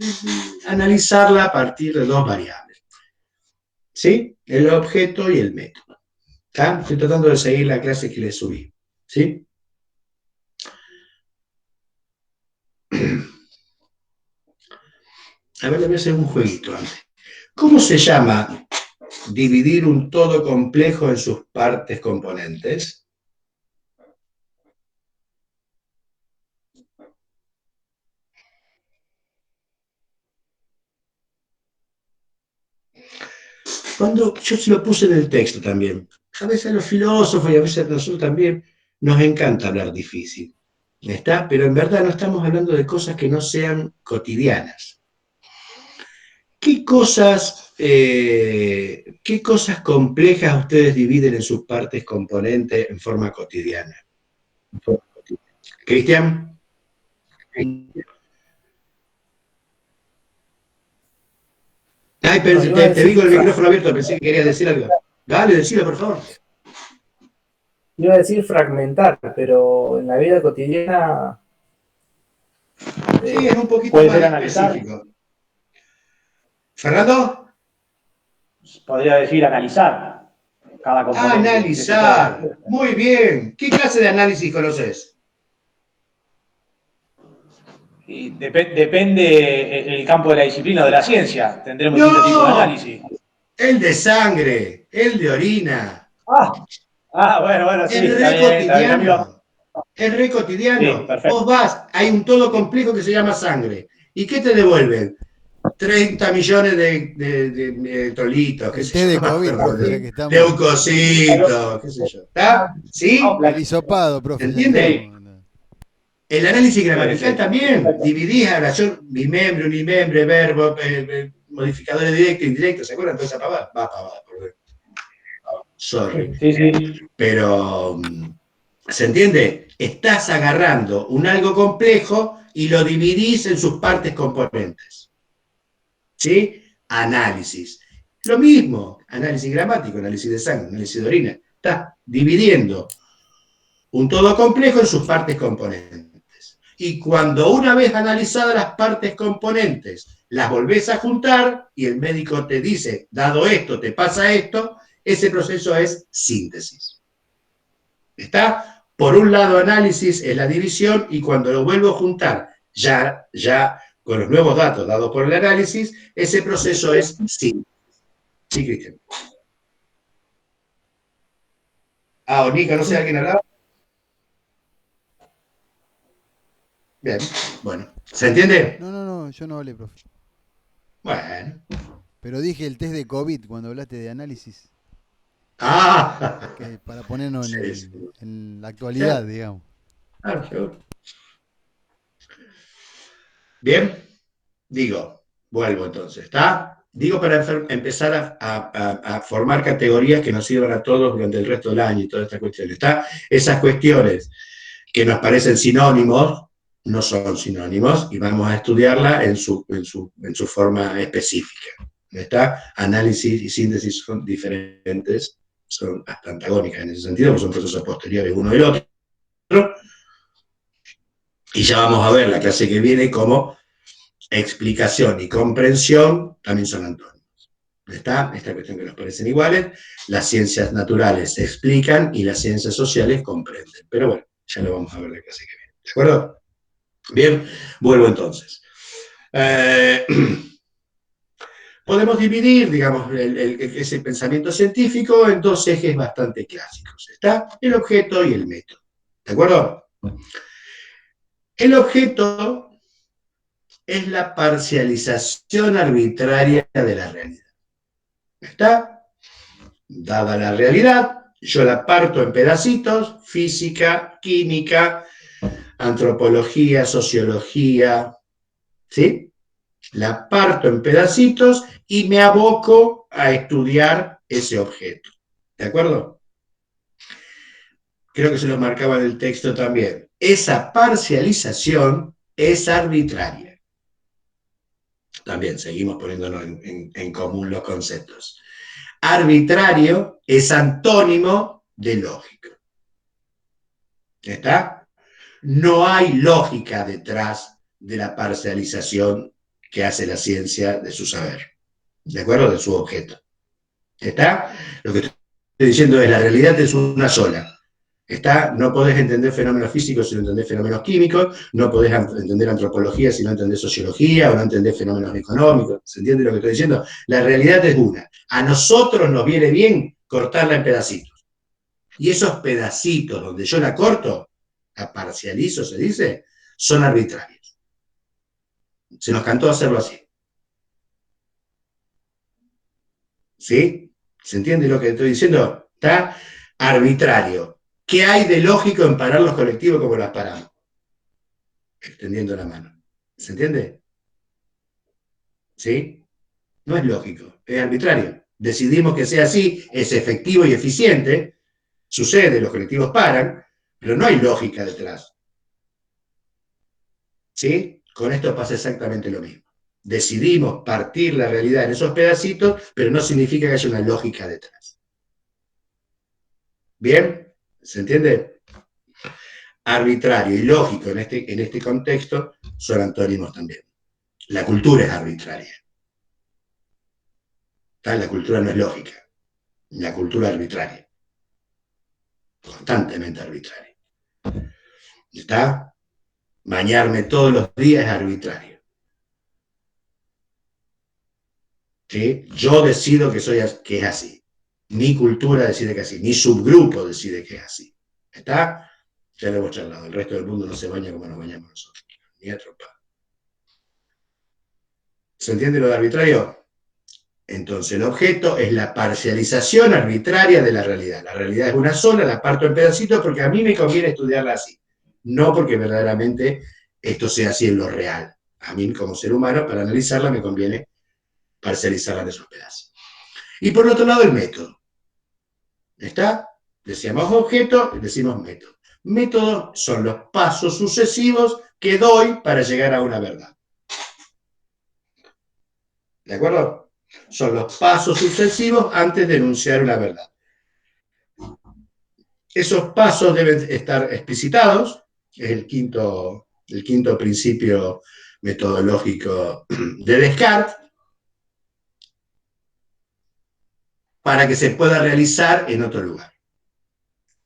analizarla a partir de dos variables. ¿Sí? El objeto y el método. ¿Está? Estoy tratando de seguir la clase que les subí. ¿Sí? A ver, le voy a hacer un jueguito antes. ¿Cómo se llama dividir un todo complejo en sus partes componentes? Cuando yo se lo puse en el texto también. A veces a los filósofos y a veces a nosotros también nos encanta hablar difícil. ¿Está? Pero en verdad no estamos hablando de cosas que no sean cotidianas. ¿Qué cosas complejas ustedes dividen en sus partes componentes en forma cotidiana? Cristian. Ay, te vi con el micrófono abierto, pensé que querías decir algo. Dale, decilo, por favor. Iba a decir fragmentar, pero en la vida cotidiana Sí, es un poquito puede más ser analizar. específico. ¿Fernando? Podría decir analizar cada componente. Analizar. Muy bien. ¿Qué clase de análisis conoces? Y depende el campo de la disciplina o de la ciencia. Tendremos distintos tipos de análisis. El de sangre, el de orina. Bueno, sí. El re cotidiano. El re cotidiano. Sí, vos vas, hay un todo complejo que se llama sangre. ¿Y qué te devuelven? 30 millones de electrolitos, qué sé yo. De COVID, profe, ya que estamos. Leucocitos, qué sé yo. ¿Está? ¿Sí? El hisopado, profe. ¿Se entiende? El análisis gramatical sí. también, dividís a la bimembre, unimembre, verbo, modificadores directos, indirectos, ¿se acuerdan de toda esa pavada? Va pavada, perdón. Sorry. Sí, sí. Pero, ¿se entiende? Estás agarrando un algo complejo y lo dividís en sus partes componentes. ¿Sí? Análisis. Lo mismo, análisis gramático, análisis de sangre, análisis de orina. Estás dividiendo un todo complejo en sus partes componentes. Y cuando una vez analizadas las partes componentes, las volvés a juntar y el médico te dice, dado esto, te pasa esto, ese proceso es síntesis. ¿Está? Por un lado, análisis es la división y cuando lo vuelvo a juntar, ya con los nuevos datos dados por el análisis, ese proceso es síntesis. Sí, Cristian. Ah, Onica, no sé, ¿alguien hablaba? Bien, bueno. ¿Se entiende? No, yo no hablé, profe. Bueno. Pero dije el test de COVID cuando hablaste de análisis, Ah, que para ponernos sí, sí. en la actualidad, digamos. Ah, seguro. Bien, digo, vuelvo entonces, ¿está? Digo para empezar a formar categorías que nos sirvan a todos durante el resto del año y todas estas cuestiones, ¿está? Esas cuestiones que nos parecen sinónimos, no son sinónimos, y vamos a estudiarla en su forma específica. ¿Está? Análisis y síntesis son diferentes, son hasta antagónicas en ese sentido, porque son procesos posteriores uno del otro, y ya vamos a ver la clase que viene cómo explicación y comprensión también son antónimos. ¿Está? Esta cuestión que nos parecen iguales, las ciencias naturales se explican y las ciencias sociales comprenden. Pero bueno, ya lo vamos a ver la clase que viene. ¿De acuerdo? Bien, vuelvo entonces. Podemos dividir, digamos, ese pensamiento científico en dos ejes bastante clásicos. ¿Está? El objeto y el método. ¿De acuerdo? El objeto es la parcialización arbitraria de la realidad. ¿Está? Dada la realidad, yo la parto en pedacitos, física, química, antropología, sociología, ¿sí? La parto en pedacitos y me aboco a estudiar ese objeto. ¿De acuerdo? Creo que se lo marcaba en el texto también. Esa parcialización es arbitraria. También seguimos poniéndonos en común los conceptos. Arbitrario es antónimo de lógico. ¿Está? No hay lógica detrás de la parcialización que hace la ciencia de su saber, ¿de acuerdo? De su objeto. ¿Está? Lo que estoy diciendo es la realidad es una sola. ¿Está? No podés entender fenómenos físicos si no entendés fenómenos químicos, no podés entender antropología si no entendés sociología o no entendés fenómenos económicos. ¿Se entiende lo que estoy diciendo? La realidad es una. A nosotros nos viene bien cortarla en pedacitos. Y esos pedacitos donde yo la corto, la parcializo, se dice, son arbitrarios. Se nos cantó hacerlo así. ¿Sí? ¿Se entiende lo que estoy diciendo? Está arbitrario. ¿Qué hay de lógico en parar los colectivos como las paramos? Extendiendo la mano. ¿Se entiende? ¿Sí? No es lógico, es arbitrario. Decidimos que sea así, es efectivo y eficiente, sucede, los colectivos paran, pero no hay lógica detrás. ¿Sí? Con esto pasa exactamente lo mismo. Decidimos partir la realidad en esos pedacitos, pero no significa que haya una lógica detrás. ¿Bien? ¿Se entiende? Arbitrario y lógico en este contexto son antónimos también. La cultura es arbitraria. La cultura no es lógica. La cultura es arbitraria. Constantemente arbitraria. ¿Está? Bañarme todos los días es arbitrario. ¿Sí? Yo decido que es así. Mi cultura decide que es así. Mi subgrupo decide que es así. ¿Está? Ya lo hemos charlado. El resto del mundo no se baña como nos bañamos nosotros. Ni a tropa. ¿Se entiende lo de arbitrario? Entonces el objeto es la parcialización arbitraria de la realidad. La realidad es una sola, la parto en pedacitos porque a mí me conviene estudiarla así. no porque verdaderamente esto sea así en lo real. A mí, como ser humano, para analizarla me conviene parcializarla en esos pedazos. Y por otro lado, el método. ¿Está? Decíamos objeto y decimos método. Métodos son los pasos sucesivos que doy para llegar a una verdad. ¿De acuerdo? Son los pasos sucesivos antes de enunciar una verdad. Esos pasos deben estar explicitados, es el quinto principio metodológico de Descartes, para que se pueda realizar en otro lugar.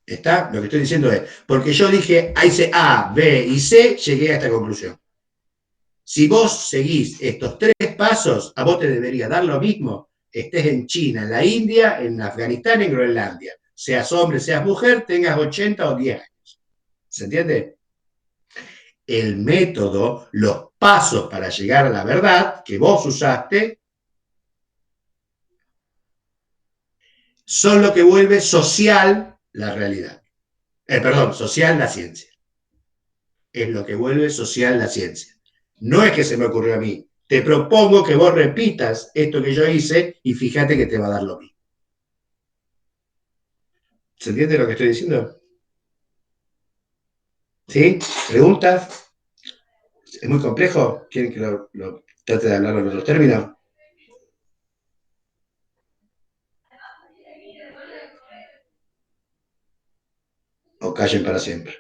¿Está? Lo que estoy diciendo es, porque yo dije, hice A, B y C, llegué a esta conclusión. Si vos seguís estos 3 pasos, a vos te debería dar lo mismo, estés en China, en la India, en Afganistán, en Groenlandia. Seas hombre, seas mujer, tengas 80 o 10 años. ¿Se entiende? El método, los pasos para llegar a la verdad que vos usaste, son lo que vuelve social la realidad. Perdón, social la ciencia. Es lo que vuelve social la ciencia. No es que se me ocurrió a mí. Te propongo que vos repitas esto que yo hice y fíjate que te va a dar lo mismo. ¿Se entiende lo que estoy diciendo? ¿Sí? ¿Preguntas? ¿Es muy complejo? ¿Quieren que lo trate de hablar en otros términos? O callen para siempre.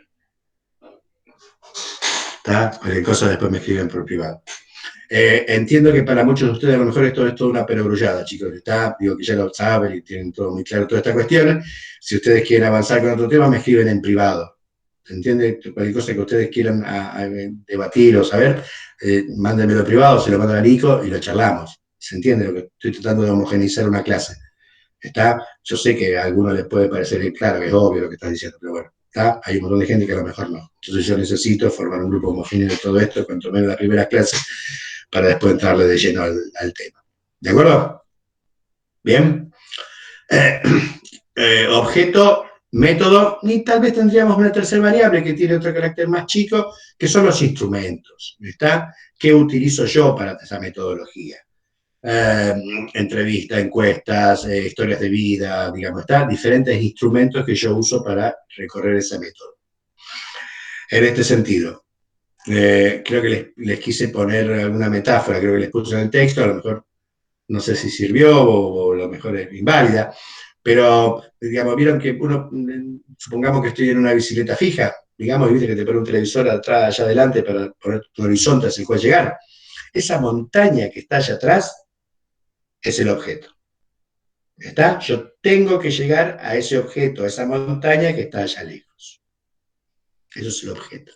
¿Está? Cualquier cosa después me escriben por privado. Entiendo que para muchos de ustedes a lo mejor esto es toda una perogrullada, chicos. Está, digo que ya lo saben y tienen todo muy claro toda esta cuestión. Si ustedes quieren avanzar con otro tema, me escriben en privado. ¿Se entiende? Cualquier cosa que ustedes quieran debatir o saber, mándenmelo privado, se lo mandan a Nico y lo charlamos. ¿Se entiende? Lo que estoy tratando de homogeneizar una clase. ¿Está? Yo sé que a algunos les puede parecer claro, que es obvio lo que estás diciendo, pero bueno, ¿está? Hay un montón de gente que a lo mejor no. Entonces yo necesito formar un grupo homogéneo de todo esto, cuanto menos la primera clase, para después entrarle de lleno al tema. ¿De acuerdo? Bien. Objeto, método, y tal vez tendríamos una tercera variable que tiene otro carácter más chico, que son los instrumentos. ¿Está? ¿Qué utilizo yo para esa metodología? Entrevistas, encuestas, historias de vida, digamos, está, diferentes instrumentos que yo uso para recorrer ese método. En este sentido, creo que les quise poner alguna metáfora, creo que les puse en el texto, a lo mejor no sé si sirvió o a lo mejor es inválida, pero, digamos, vieron que uno, supongamos que estoy en una bicicleta fija, digamos, y viste que te pone un televisor atrás, allá adelante, para poner tu horizonte hacia el cual llegar. Esa montaña que está allá atrás es el objeto. ¿Está? Yo tengo que llegar a ese objeto, a esa montaña que está allá lejos. Eso es el objeto.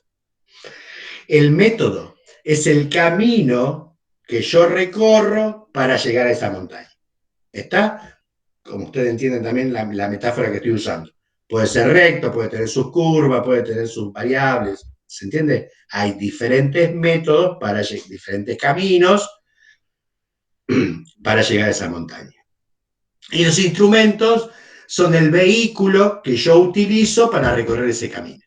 El método es el camino que yo recorro para llegar a esa montaña. ¿Está? Como ustedes entienden también la metáfora que estoy usando. Puede ser recto, puede tener sus curvas, puede tener sus variables. ¿Se entiende? Hay diferentes métodos para diferentes caminos para llegar a esa montaña. Y los instrumentos son el vehículo que yo utilizo para recorrer ese camino.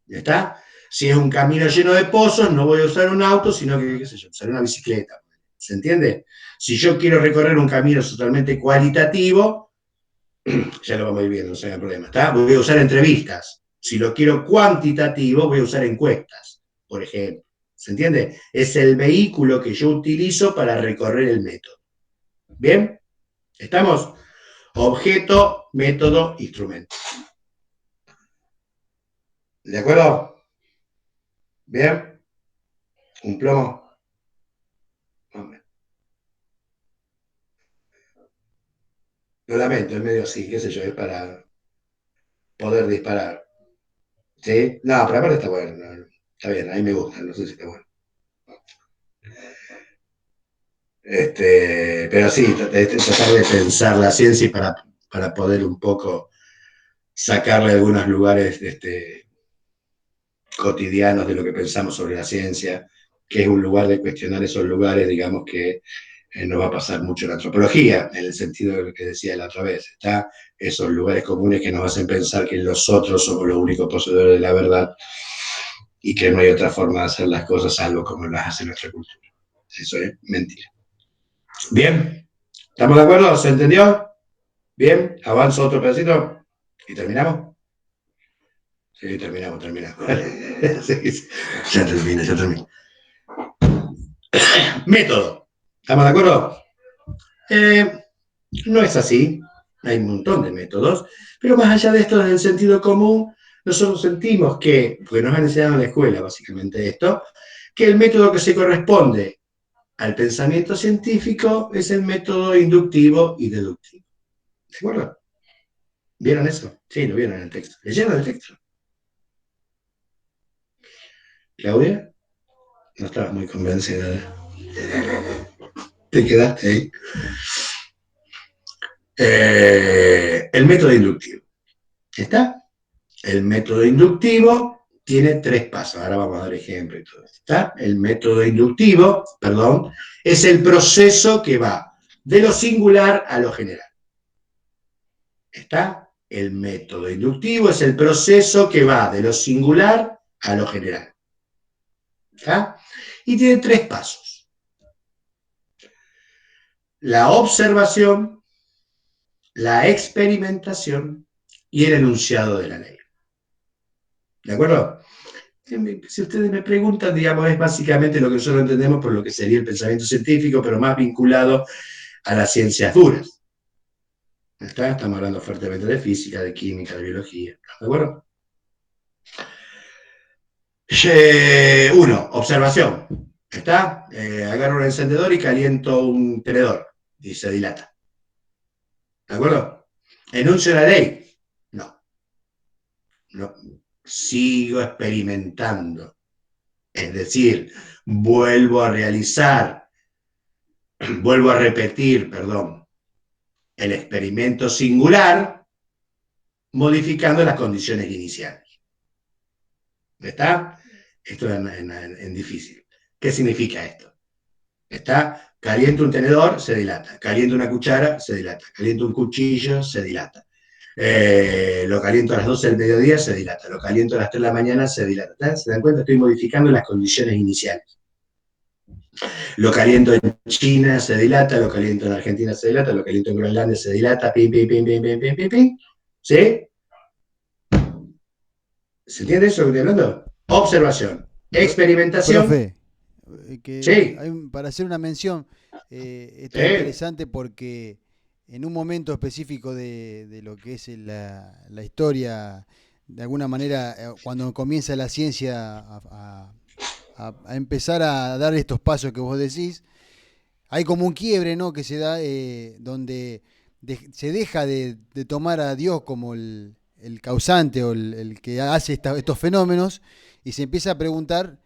¿Ya está? Si es un camino lleno de pozos, no voy a usar un auto, sino que, qué sé yo, usaré una bicicleta. ¿Se entiende? Si yo quiero recorrer un camino totalmente cualitativo, ya lo vamos a ir viendo, no se haga problema, ¿está? Voy a usar entrevistas. Si lo quiero cuantitativo, voy a usar encuestas, por ejemplo. ¿Se entiende? Es el vehículo que yo utilizo para recorrer el método. ¿Bien? ¿Estamos? Objeto, método, instrumento. ¿De acuerdo? ¿Bien? ¿Un plomo? Hombre. Lo lamento, es medio así, qué sé yo, es para poder disparar. ¿Sí? No, pero aparte está bueno. No, está bien, a mí me gusta, no sé si está bueno. Pero sí, tratar de pensar la ciencia y para poder un poco sacarle algunos lugares cotidianos de lo que pensamos sobre la ciencia, que es un lugar de cuestionar esos lugares, digamos, que nos va a pasar mucho en la antropología, en el sentido de lo que decía la otra vez, ¿está? Esos lugares comunes que nos hacen pensar que nosotros somos los únicos poseedores de la verdad y que no hay otra forma de hacer las cosas salvo como las hace nuestra cultura. Eso es mentira. Bien, ¿estamos de acuerdo? ¿Se entendió? Bien, avanzo otro pedacito y terminamos. Sí, terminamos. Sí, ya termino. Método. ¿Estamos de acuerdo? No es así. Hay un montón de métodos, pero más allá de esto, desde el sentido común, nosotros sentimos que, porque nos han enseñado en la escuela básicamente esto, que el método que se corresponde al pensamiento científico es el método inductivo y deductivo. ¿De acuerdo? ¿Vieron eso? Sí, lo vieron en el texto. ¿Leyeron el texto? ¿Claudia? No estabas muy convencida. Te quedaste ahí. El método inductivo. ¿Está? El método inductivo tiene 3 pasos. Ahora vamos a dar ejemplo y todo esto. ¿Está? El método inductivo, es el proceso que va de lo singular a lo general. ¿Está? El método inductivo es el proceso que va de lo singular a lo general. ¿Está? Y tiene 3 pasos. La observación, la experimentación y el enunciado de la ley. ¿De acuerdo? Si ustedes me preguntan, digamos, es básicamente lo que nosotros entendemos por lo que sería el pensamiento científico, pero más vinculado a las ciencias duras. Estamos hablando fuertemente de física, de química, de biología. ¿De acuerdo? 1. Observación. Agarro un encendedor y caliento un tenedor y se dilata. ¿De acuerdo? ¿Enuncio la ley? No. Sigo experimentando. Es decir, vuelvo a repetir, el experimento singular, modificando las condiciones iniciales. ¿Está? Esto es en difícil. ¿Qué significa esto? Caliento un tenedor, se dilata. Caliento una cuchara, se dilata. Caliento un cuchillo, se dilata. Lo caliento a las 12 del mediodía, se dilata. Lo caliento a las 3 de la mañana, se dilata. ¿Se dan cuenta? Estoy modificando las condiciones iniciales. Lo caliento en China, se dilata. Lo caliento en Argentina, se dilata. Lo caliento en Groenlandia, se dilata. Pim, pim, pim, pim, pim, pim, pim, pim. ¿Sí? ¿Se entiende eso que estoy hablando? Observación. Experimentación. Profe, Sí. para hacer una mención, esto es Sí. interesante porque en un momento específico de lo que es la historia, de alguna manera, cuando comienza la ciencia a empezar a dar estos pasos que vos decís, hay como un quiebre, ¿no?, que se da donde se deja de tomar a Dios como el causante o el que hace estos fenómenos y se empieza a preguntar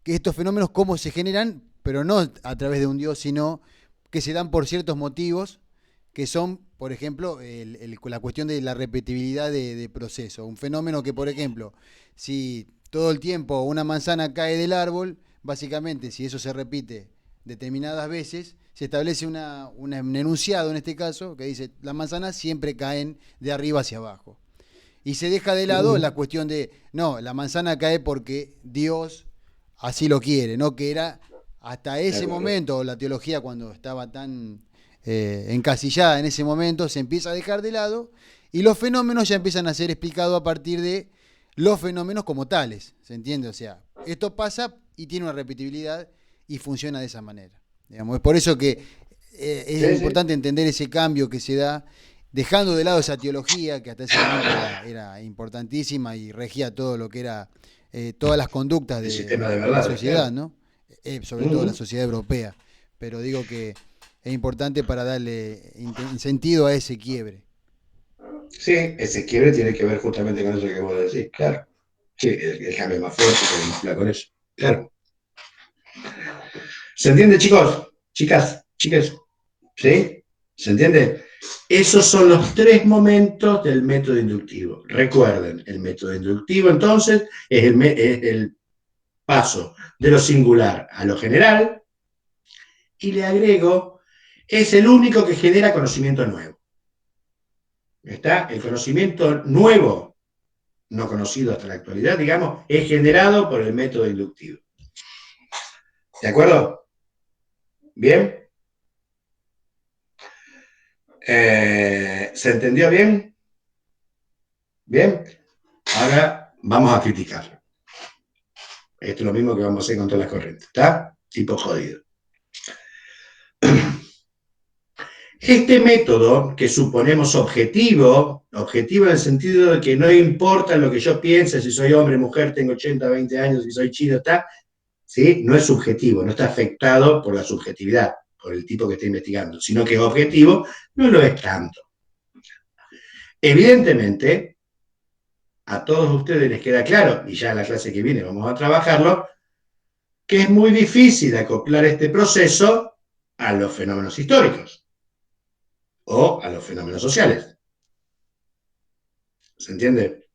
que estos fenómenos cómo se generan, pero no a través de un Dios, sino que se dan por ciertos motivos que son, por ejemplo, la cuestión de la repetibilidad de proceso. Un fenómeno que, por ejemplo, si todo el tiempo una manzana cae del árbol, básicamente, si eso se repite determinadas veces, se establece un enunciado, en este caso, que dice, las manzanas siempre caen de arriba hacia abajo. Y se deja de lado la cuestión de, no, la manzana cae porque Dios así lo quiere, ¿no? Que era hasta ese momento, la teología cuando estaba tan encasillada en ese momento, se empieza a dejar de lado y los fenómenos ya empiezan a ser explicados a partir de los fenómenos como tales, ¿se entiende? O sea, esto pasa y tiene una repetibilidad y funciona de esa manera. Digamos, es por eso que es importante entender ese cambio que se da, dejando de lado esa teología que hasta ese momento era importantísima y regía todo lo que era todas las conductas de la sociedad, ¿no? Sobre todo la sociedad europea. Pero digo que es importante para darle sentido a ese quiebre. Sí, ese quiebre tiene que ver justamente con eso que vos decís, claro. Sí, el cambio más fuerte que vincula con eso, claro. ¿Se entiende, chicos? Chicas, chiques, ¿sí? ¿Se entiende? Esos son los 3 momentos del método inductivo. Recuerden, el método inductivo, entonces, es el paso de lo singular a lo general, y le agrego, es el único que genera conocimiento nuevo. ¿Está? El conocimiento nuevo, no conocido hasta la actualidad, digamos, es generado por el método inductivo. ¿De acuerdo? ¿Bien? ¿Se entendió bien? ¿Bien? Ahora vamos a criticar. Esto es lo mismo que vamos a hacer con todas las corrientes. ¿Está? Tipo jodido. Este método, que suponemos objetivo en el sentido de que no importa lo que yo piense, si soy hombre, mujer, tengo 80, 20 años, si soy chino, está, ¿sí? No es subjetivo, no está afectado por la subjetividad, por el tipo que está investigando, sino que es objetivo, no lo es tanto. Evidentemente, a todos ustedes les queda claro, y ya en la clase que viene vamos a trabajarlo, que es muy difícil acoplar este proceso a los fenómenos históricos o a los fenómenos sociales. ¿Se entiende?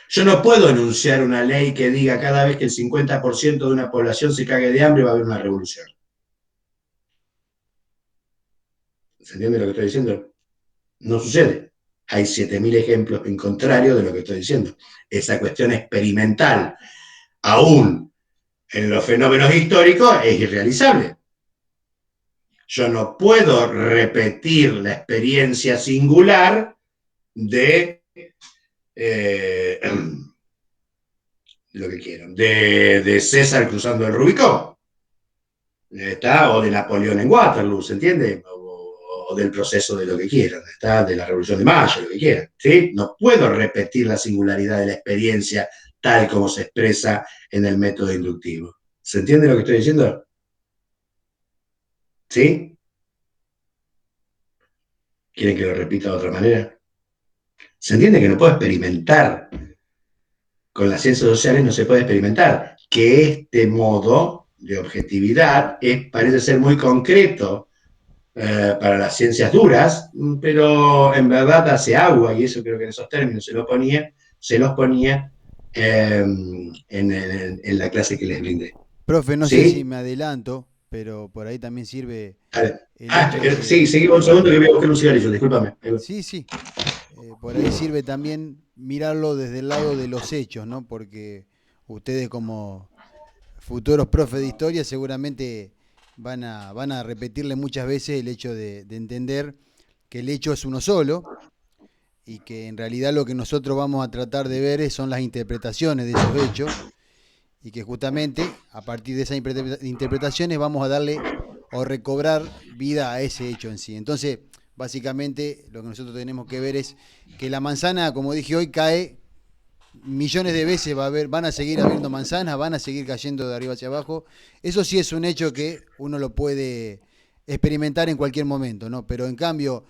Yo no puedo enunciar una ley que diga cada vez que el 50% de una población se cague de hambre va a haber una revolución. ¿Se entiende lo que estoy diciendo? No sucede. Hay 7.000 ejemplos en contrario de lo que estoy diciendo. Esa cuestión experimental, aún en los fenómenos históricos, es irrealizable. Yo no puedo repetir la experiencia singular de lo que quieran, de César cruzando el Rubicón, ¿está? O de Napoleón en Waterloo, ¿se entiende? O del proceso de lo que quieran, ¿está? De la Revolución de Mayo, lo que quieran, ¿sí? No puedo repetir la singularidad de la experiencia tal como se expresa en el método inductivo. ¿Se entiende lo que estoy diciendo? ¿Sí? ¿Quieren que lo repita de otra manera? ¿Se entiende que no puedo experimentar? Con las ciencias sociales no se puede experimentar. Que este modo de objetividad parece ser muy concreto para las ciencias duras, pero en verdad hace agua, y eso creo que en esos términos se los ponía en la clase que les brindé. Profe, no sé si ¿Sí? me adelanto, pero por ahí también sirve Vale. el hecho Sí, de... seguimos un segundo que voy a buscar un cigarrillo, discúlpame. Sí, sí. Por ahí sirve también mirarlo desde el lado de los hechos, ¿no? Porque ustedes como futuros profes de historia seguramente van a repetirle muchas veces el hecho de entender que el hecho es uno solo y que en realidad lo que nosotros vamos a tratar de ver son las interpretaciones de esos hechos y que justamente a partir de esas interpretaciones vamos a darle o recobrar vida a ese hecho en sí. Entonces, básicamente lo que nosotros tenemos que ver es que la manzana, como dije hoy, cae millones de veces, van a seguir habiendo manzanas, van a seguir cayendo de arriba hacia abajo. Eso sí es un hecho que uno lo puede experimentar en cualquier momento, ¿no? Pero en cambio,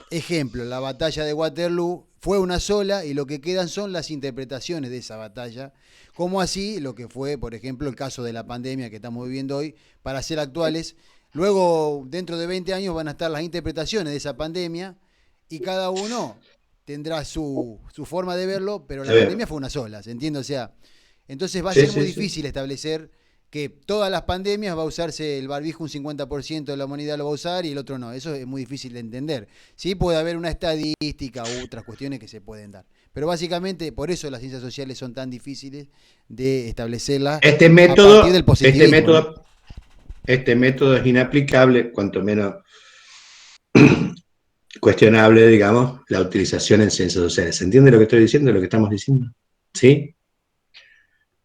ejemplo, la batalla de Waterloo fue una sola y lo que quedan son las interpretaciones de esa batalla, como así lo que fue, por ejemplo, el caso de la pandemia que estamos viviendo hoy, para ser actuales. Luego, dentro de 20 años, van a estar las interpretaciones de esa pandemia y cada uno tendrá su forma de verlo, pero la pandemia fue una sola, ¿se entiende? O sea, entonces va a ser muy difícil establecer que todas las pandemias va a usarse el barbijo, un 50% de la humanidad lo va a usar y el otro no. Eso es muy difícil de entender. Sí puede haber una estadística u otras cuestiones que se pueden dar. Pero básicamente por eso las ciencias sociales son tan difíciles de establecerlas a partir del positivismo. Este método es inaplicable, cuanto menos cuestionable, digamos, la utilización en ciencias sociales. ¿Se entiende lo que estoy diciendo, lo que estamos diciendo? ¿Sí?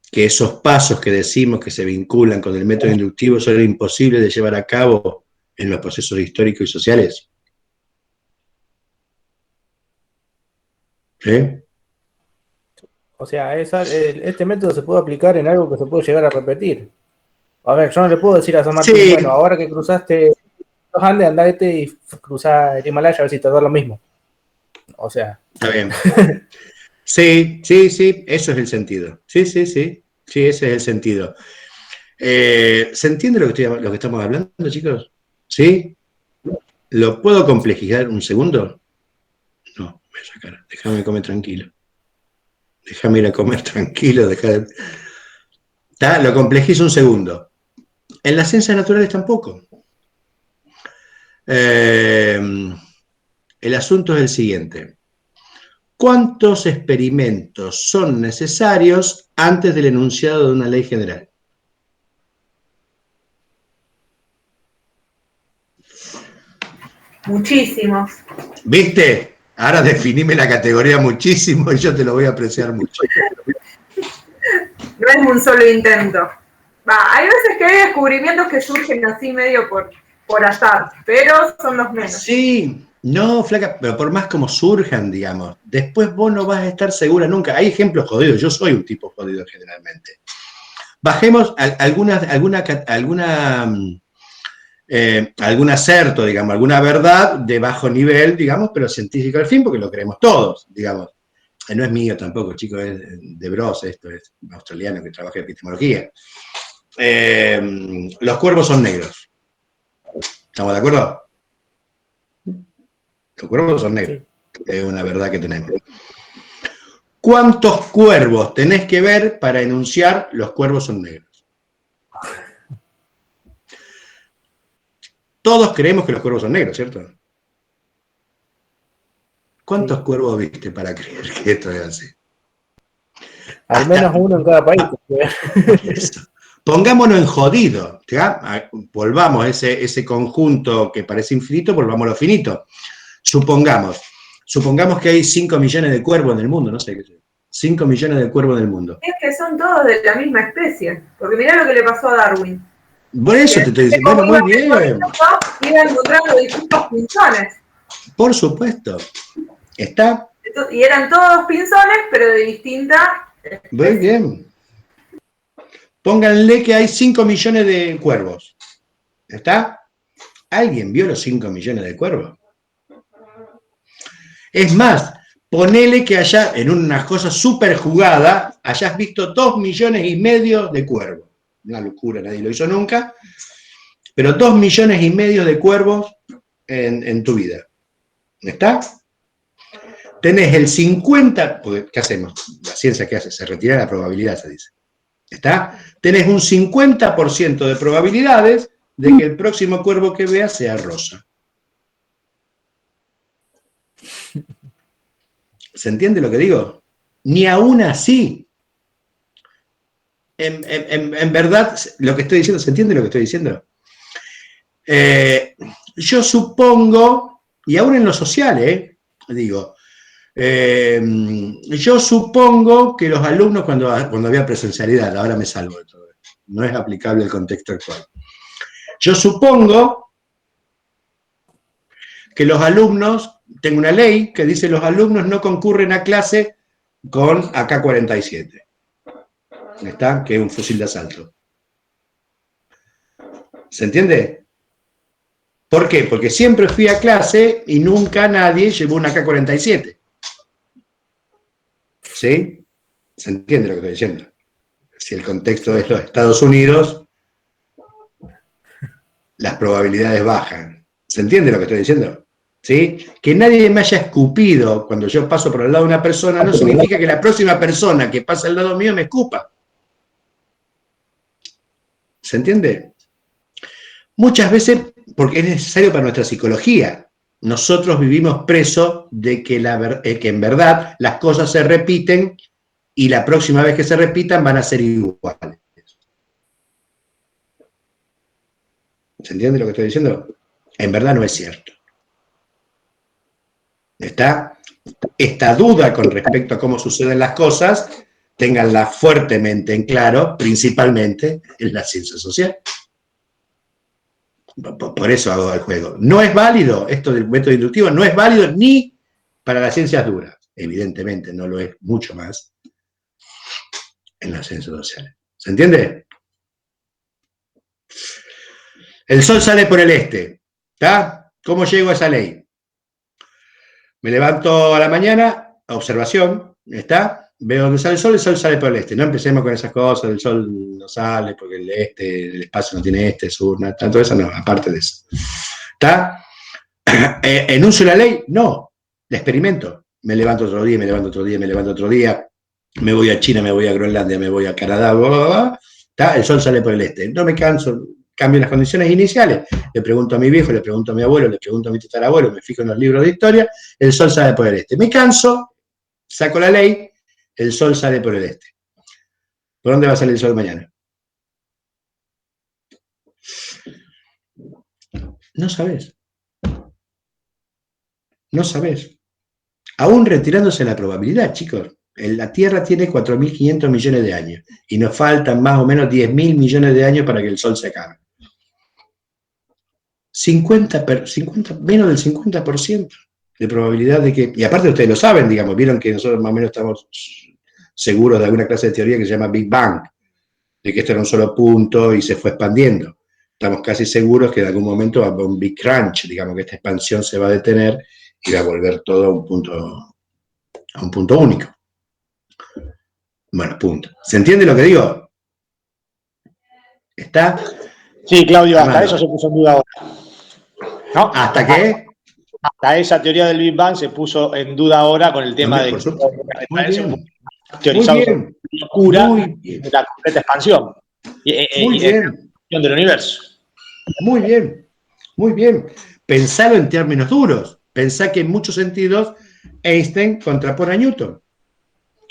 Que esos pasos que decimos que se vinculan con el método inductivo son imposibles de llevar a cabo en los procesos históricos y sociales. ¿Sí? O sea, este método se puede aplicar en algo que se puede llegar a repetir. A ver, yo no le puedo decir a San Martín, bueno, ahora que cruzaste los Andes, andate y cruzá el Himalaya a ver si te da lo mismo. O sea. Está bien. Sí, eso es el sentido. Sí, ese es el sentido. ¿Se entiende lo que estamos hablando, chicos? ¿Sí? ¿Lo puedo complejizar un segundo? No, voy a sacar. Déjame comer tranquilo. Déjame ir a comer tranquilo. Lo complejizo un segundo. En las ciencias naturales tampoco. El asunto es el siguiente. ¿Cuántos experimentos son necesarios antes del enunciado de una ley general? Muchísimos. ¿Viste? Ahora definime la categoría muchísimo y yo te lo voy a apreciar mucho. No es un solo intento. Hay veces que hay descubrimientos que surgen así medio por azar, pero son los menos. Sí, no, flaca, pero por más como surjan, digamos, después vos no vas a estar segura nunca. Hay ejemplos jodidos, yo soy un tipo jodido generalmente. Bajemos algún acerto, digamos, alguna verdad de bajo nivel, digamos, pero científico al fin, porque lo creemos todos, digamos. No es mío tampoco, chicos, es de Bros, esto es un australiano que trabaja en epistemología. Los cuervos son negros. ¿Estamos de acuerdo? Los cuervos son negros. Es una verdad que tenemos. ¿Cuántos cuervos tenés que ver para enunciar los cuervos son negros? Todos creemos que los cuervos son negros, ¿cierto? ¿Cuántos cuervos viste para creer que esto es así? Al menos uno en cada país. Eso. Pongámonos en jodido, ¿ya? Volvamos ese conjunto que parece infinito, volvámoslo finito. Supongamos que hay 5 millones de cuervos en el mundo, no sé qué sé. 5 millones de cuervos en el mundo. Es que son todos de la misma especie, porque mirá lo que le pasó a Darwin. Por eso te estoy diciendo, bueno, muy bien. Iba encontrando distintos pinzones. Por supuesto. ¿Está? Y eran todos pinzones, pero de distintas especies. Muy bien. Pónganle que hay 5 millones de cuervos. ¿Está? ¿Alguien vio los 5 millones de cuervos? Es más, ponele que allá, en una cosa súper jugada, hayas visto 2,5 millones de cuervos. Una locura, nadie lo hizo nunca. Pero 2,5 millones de cuervos en tu vida. ¿Está? Tenés el 50, porque ¿qué hacemos? La ciencia, ¿qué hace? Se retira la probabilidad, se dice. ¿Está? Tenés un 50% de probabilidades de que el próximo cuervo que veas sea rosa. ¿Se entiende lo que digo? Ni aún así. En verdad, lo que estoy diciendo, ¿se entiende lo que estoy diciendo? Yo supongo, y aún en lo social, digo, yo supongo que los alumnos, cuando había presencialidad, ahora me salvo de todo esto, no es aplicable el contexto actual. Yo supongo que los alumnos, tengo una ley que dice los alumnos no concurren a clase con AK-47, ¿está? Que es un fusil de asalto. ¿Se entiende? ¿Por qué? Porque siempre fui a clase y nunca nadie llevó una AK-47. ¿Sí? ¿Se entiende lo que estoy diciendo? Si el contexto es los Estados Unidos, las probabilidades bajan. ¿Se entiende lo que estoy diciendo? ¿Sí? Que nadie me haya escupido cuando yo paso por el lado de una persona no significa que la próxima persona que pasa al lado mío me escupa. ¿Se entiende? Muchas veces, porque es necesario para nuestra psicología, nosotros vivimos presos de que en verdad las cosas se repiten y la próxima vez que se repitan van a ser iguales. ¿Se entiende lo que estoy diciendo? En verdad no es cierto. ¿Está? Esta duda con respecto a cómo suceden las cosas, ténganla fuertemente en claro, principalmente en la ciencia social. Por eso hago el juego. No es válido, esto del método inductivo, no es válido ni para las ciencias duras. Evidentemente no lo es mucho más en las ciencias sociales. ¿Se entiende? El sol sale por el este. ¿Está? ¿Cómo llego a esa ley? Me levanto a la mañana, observación, ¿está? Veo dónde sale el sol sale por el este. No empecemos con esas cosas, el sol no sale porque el espacio no tiene sur, nada, tanto eso no, aparte de eso. ¿Está? ¿Enuncio la ley? No, la experimento. Me levanto otro día, me levanto otro día, me levanto otro día, me voy a China, me voy a Groenlandia, me voy a Canadá, bla, bla, bla. ¿Está? El sol sale por el este. No me canso, cambio las condiciones iniciales, le pregunto a mi viejo, le pregunto a mi abuelo, le pregunto a mi tatarabuelo, me fijo en los libros de historia, el sol sale por el este. Me canso, saco la ley, el sol sale por el este. ¿Por dónde va a salir el sol mañana? No sabés. No sabés. Aún retirándose la probabilidad, chicos. La Tierra tiene 4.500 millones de años y nos faltan más o menos 10.000 millones de años para que el Sol se acabe. 50, menos del 50% de probabilidad de que... Y aparte ustedes lo saben, digamos, vieron que nosotros más o menos estamos seguros de alguna clase de teoría que se llama Big Bang, de que esto era un solo punto y se fue expandiendo. Estamos casi seguros que en algún momento va a haber un Big Crunch, digamos que esta expansión se va a detener y va a volver todo a un punto único. Bueno, punto. ¿Se entiende lo que digo? ¿Está? Sí, Claudio, hasta eso se puso en duda ahora. ¿No? ¿Hasta qué? Hasta esa teoría del Big Bang se puso en duda ahora con el tema de por que supuesto. Muy teorizado bien. la oscura Muy bien. de la completa expansión. Muy bien. La expansión del universo. Muy bien. Muy bien. Pensalo en términos duros. Pensá que en muchos sentidos Einstein contrapone a Newton.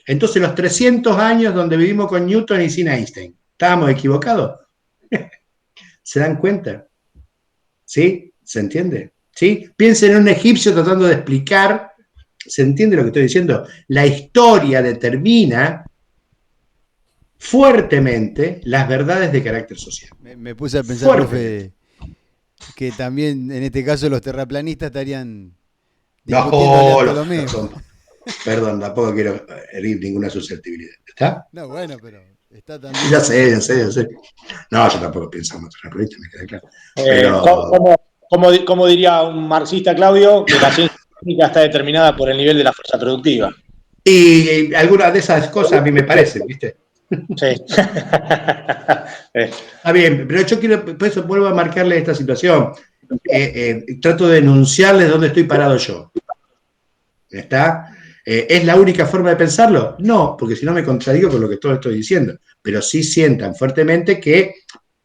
Entonces los 300 años donde vivimos con Newton y sin Einstein, ¿estábamos equivocados? ¿Se dan cuenta? ¿Sí? ¿Se entiende? ¿Sí? Piensen en un egipcio tratando de explicar, ¿se entiende lo que estoy diciendo? La historia determina fuertemente las verdades de carácter social. Me puse a pensar, profe, que también en este caso los terraplanistas estarían discutiendo a Ptolomeo. Perdón, tampoco quiero herir ninguna susceptibilidad. ¿Está? No, bueno, pero está también... Ya sé. No, yo tampoco pienso en terraplanista, me queda claro. Pero... ¿Cómo diría un marxista, Claudio, que la ciencia técnica está determinada por el nivel de la fuerza productiva? Y algunas de esas cosas a mí me parecen, ¿viste? Sí. Está bien, pero yo quiero, por eso vuelvo a marcarle esta situación. Trato de denunciarles dónde estoy parado yo. ¿Está? ¿Es la única forma de pensarlo? No, porque si no me contradigo con lo que todo estoy diciendo. Pero sí sientan fuertemente que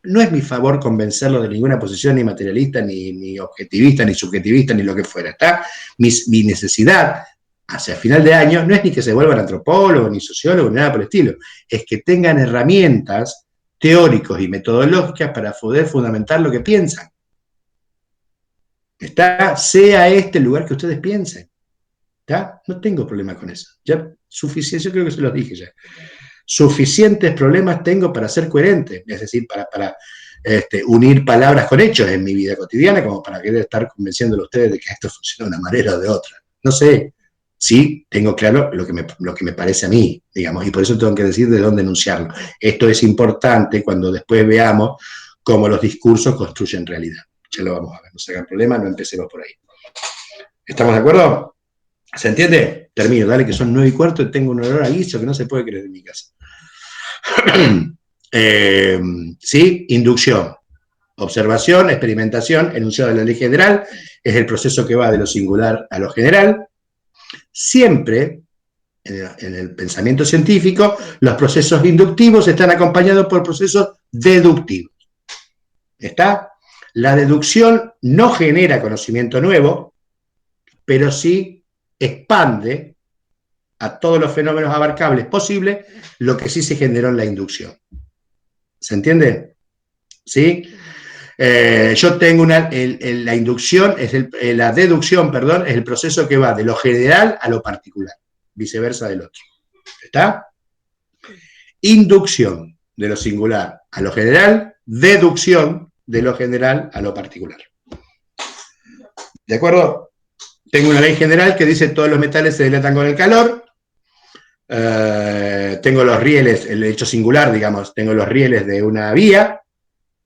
no es mi favor convencerlo de ninguna posición ni materialista, ni objetivista, ni subjetivista, ni lo que fuera. ¿Está? Mi necesidad hacia final de año no es ni que se vuelvan antropólogos, ni sociólogos, ni nada por el estilo. Es que tengan herramientas teóricos y metodológicas para poder fundamentar lo que piensan. ¿Está? Sea este el lugar que ustedes piensen. ¿Está? No tengo problema con eso. Ya suficiente, yo creo que se los dije ya. Suficientes problemas tengo para ser coherente, es decir, para unir palabras con hechos en mi vida cotidiana, como para querer estar convenciéndolo a ustedes de que esto funciona de una manera o de otra. No sé. Sí, tengo claro lo que me parece a mí, digamos, y por eso tengo que decir de dónde enunciarlo. Esto es importante cuando después veamos cómo los discursos construyen realidad. Ya lo vamos a ver, no se hagan problema, no empecemos por ahí. ¿Estamos de acuerdo? ¿Se entiende? Termino, dale, que son 9:15 y tengo un olor a guiso que no se puede creer en mi casa. ¿Sí? Inducción. Observación, experimentación, enunciado de la ley general, es el proceso que va de lo singular a lo general. Siempre, en el pensamiento científico, los procesos inductivos están acompañados por procesos deductivos. ¿Está? La deducción no genera conocimiento nuevo, pero sí expande a todos los fenómenos abarcables posibles lo que sí se generó en la inducción. ¿Se entiende? ¿Sí? Yo tengo la inducción, la deducción, perdón, es el proceso que va de lo general a lo particular, viceversa del otro. ¿Está? Inducción, de lo singular a lo general, deducción, de lo general a lo particular. ¿De acuerdo? Tengo una ley general que dice todos los metales se dilatan con el calor. Tengo los rieles, el hecho singular, digamos, tengo los rieles de una vía.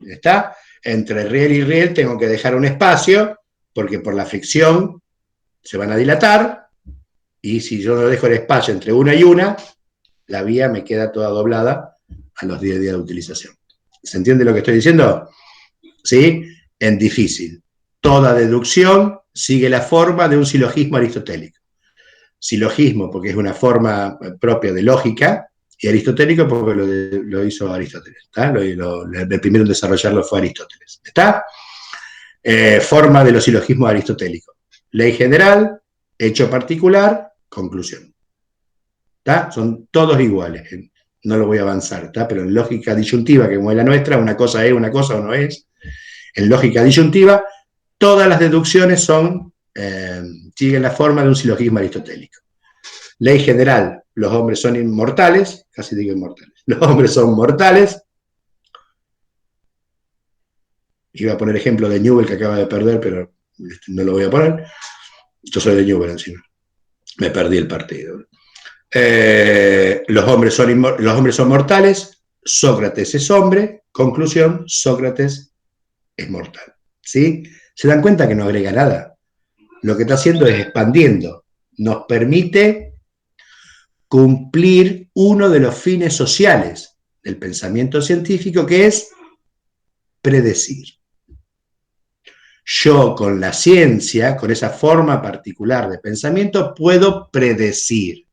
¿Está? Entre riel y riel tengo que dejar un espacio, porque por la fricción se van a dilatar, y si yo no dejo el espacio entre una y una, la vía me queda toda doblada a los 10 días de utilización. ¿Se entiende lo que estoy diciendo? ¿Sí? En difícil. Toda deducción sigue la forma de un silogismo aristotélico. Silogismo, porque es una forma propia de lógica, Y aristotélico porque lo hizo Aristóteles. ¿Está? El primero en desarrollarlo fue Aristóteles. ¿Está? Forma de los silogismos aristotélicos. Ley general, hecho particular, conclusión. ¿Está? Son todos iguales. No lo voy a avanzar, ¿está? Pero en lógica disyuntiva, que como es la nuestra, una cosa es una cosa o no es. En lógica disyuntiva, todas las deducciones siguen la forma de un silogismo aristotélico. Ley general, los hombres son inmortales, casi digo inmortales, los hombres son mortales. Iba a poner ejemplo de Newell que acaba de perder, pero no lo voy a poner. Yo soy de Newell encima. Me perdí el partido. Los hombres son mortales, Sócrates es hombre, conclusión, Sócrates es mortal. ¿Sí? ¿Se dan cuenta que no agrega nada? Lo que está haciendo es expandiendo. Nos permite cumplir uno de los fines sociales del pensamiento científico, que es predecir. Yo con la ciencia, con esa forma particular de pensamiento, puedo predecir.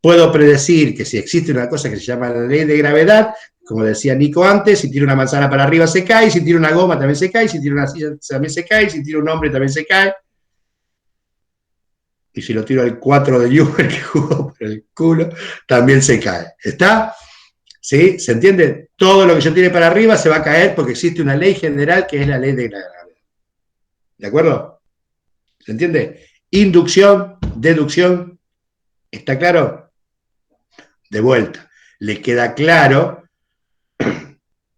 Puedo predecir que si existe una cosa que se llama la ley de gravedad, como decía Nico antes, si tiro una manzana para arriba se cae, si tiro una goma también se cae, si tiro una silla también se cae, si tiro un hombre también se cae. Y si lo tiro al 4 de Newell que jugó por el culo, también se cae. ¿Está? ¿Sí? ¿Se entiende? Todo lo que yo tire para arriba se va a caer porque existe una ley general que es la ley de la gravedad. ¿De acuerdo? ¿Se entiende? Inducción, deducción. ¿Está claro? De vuelta. Le queda claro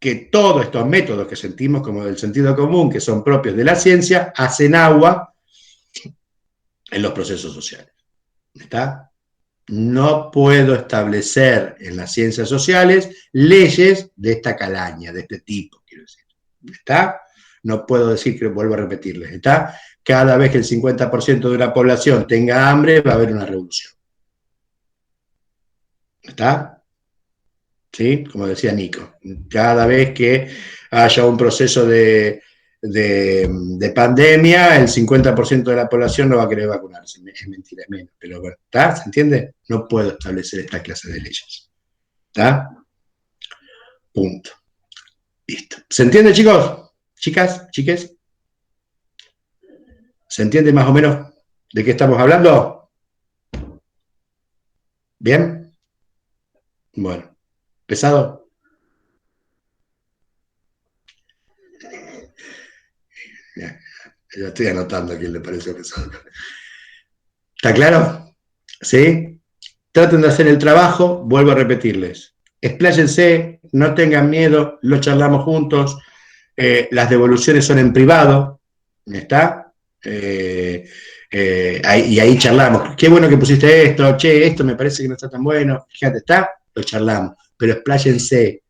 que todos estos métodos que sentimos como del sentido común, que son propios de la ciencia, hacen agua en los procesos sociales. ¿Está? No puedo establecer en las ciencias sociales leyes de esta calaña, de este tipo, quiero decir. ¿Está? No puedo decir, que vuelvo a repetirles, ¿está? Cada vez que el 50% de una población tenga hambre, va a haber una revolución. ¿Está? ¿Sí? Como decía Nico, cada vez que haya un proceso de pandemia, el 50% de la población no va a querer vacunarse. Es mentira, es menos. Pero bueno, ¿está? ¿Se entiende? No puedo establecer esta clase de leyes. ¿Está? Punto. Listo. ¿Se entiende, chicos? Chicas, chiques. ¿Se entiende más o menos de qué estamos hablando? ¿Bien? Bueno. ¿Pesado? Ya estoy anotando a quién le pareció pesado. ¿Está claro? ¿Sí? Traten de hacer el trabajo, vuelvo a repetirles. Expláyense, no tengan miedo, lo charlamos juntos. Las devoluciones son en privado. ¿Está? Y ahí charlamos. Qué bueno que pusiste esto, che, esto me parece que no está tan bueno. Fíjate, ¿está? Lo charlamos. Pero expláyense.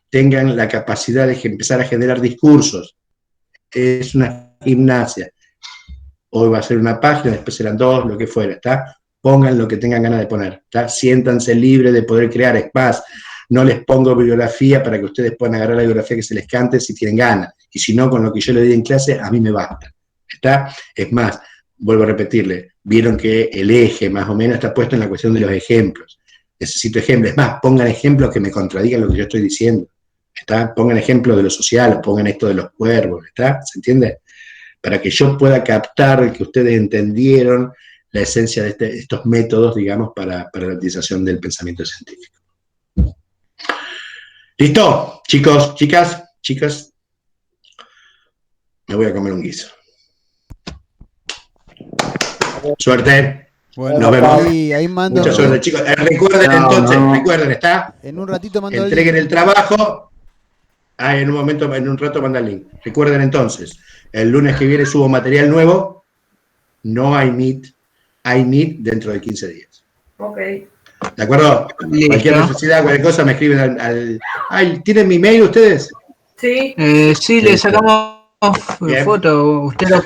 Tengan la capacidad de empezar a generar discursos. Es una gimnasia. Hoy va a ser una página, después serán dos, lo que fuera, ¿está? Pongan lo que tengan ganas de poner, ¿está? Siéntanse libres de poder crear. Es más, no les pongo bibliografía para que ustedes puedan agarrar la bibliografía que se les cante si tienen ganas. Y si no, con lo que yo les di en clase, a mí me basta, ¿está? Es más, vuelvo a repetirle, vieron que el eje más o menos está puesto en la cuestión de los ejemplos. Necesito ejemplos. Es más, pongan ejemplos que me contradigan lo que yo estoy diciendo. ¿Está? Pongan ejemplos de lo social, pongan esto de los cuervos, ¿está? ¿Se entiende? Para que yo pueda captar que ustedes entendieron la esencia de estos métodos, digamos, para la utilización del pensamiento científico. ¿Listo? Chicos, chicas, me voy a comer un guiso. Suerte. Bueno, nos vemos. Ahí mando. Mucha suerte, chicos. Recuerden, ¿está? En un ratito mando Entreguen el trabajo. En un rato manda el link. Recuerden entonces, el lunes que viene subo material nuevo. No hay Meet. Hay Meet dentro de 15 días. Ok. ¿De acuerdo? Listo. Cualquier necesidad, cualquier cosa, me escriben al... ¿Tienen mi mail ustedes? Sí. Sí, le sacamos Bien. foto. Usted lo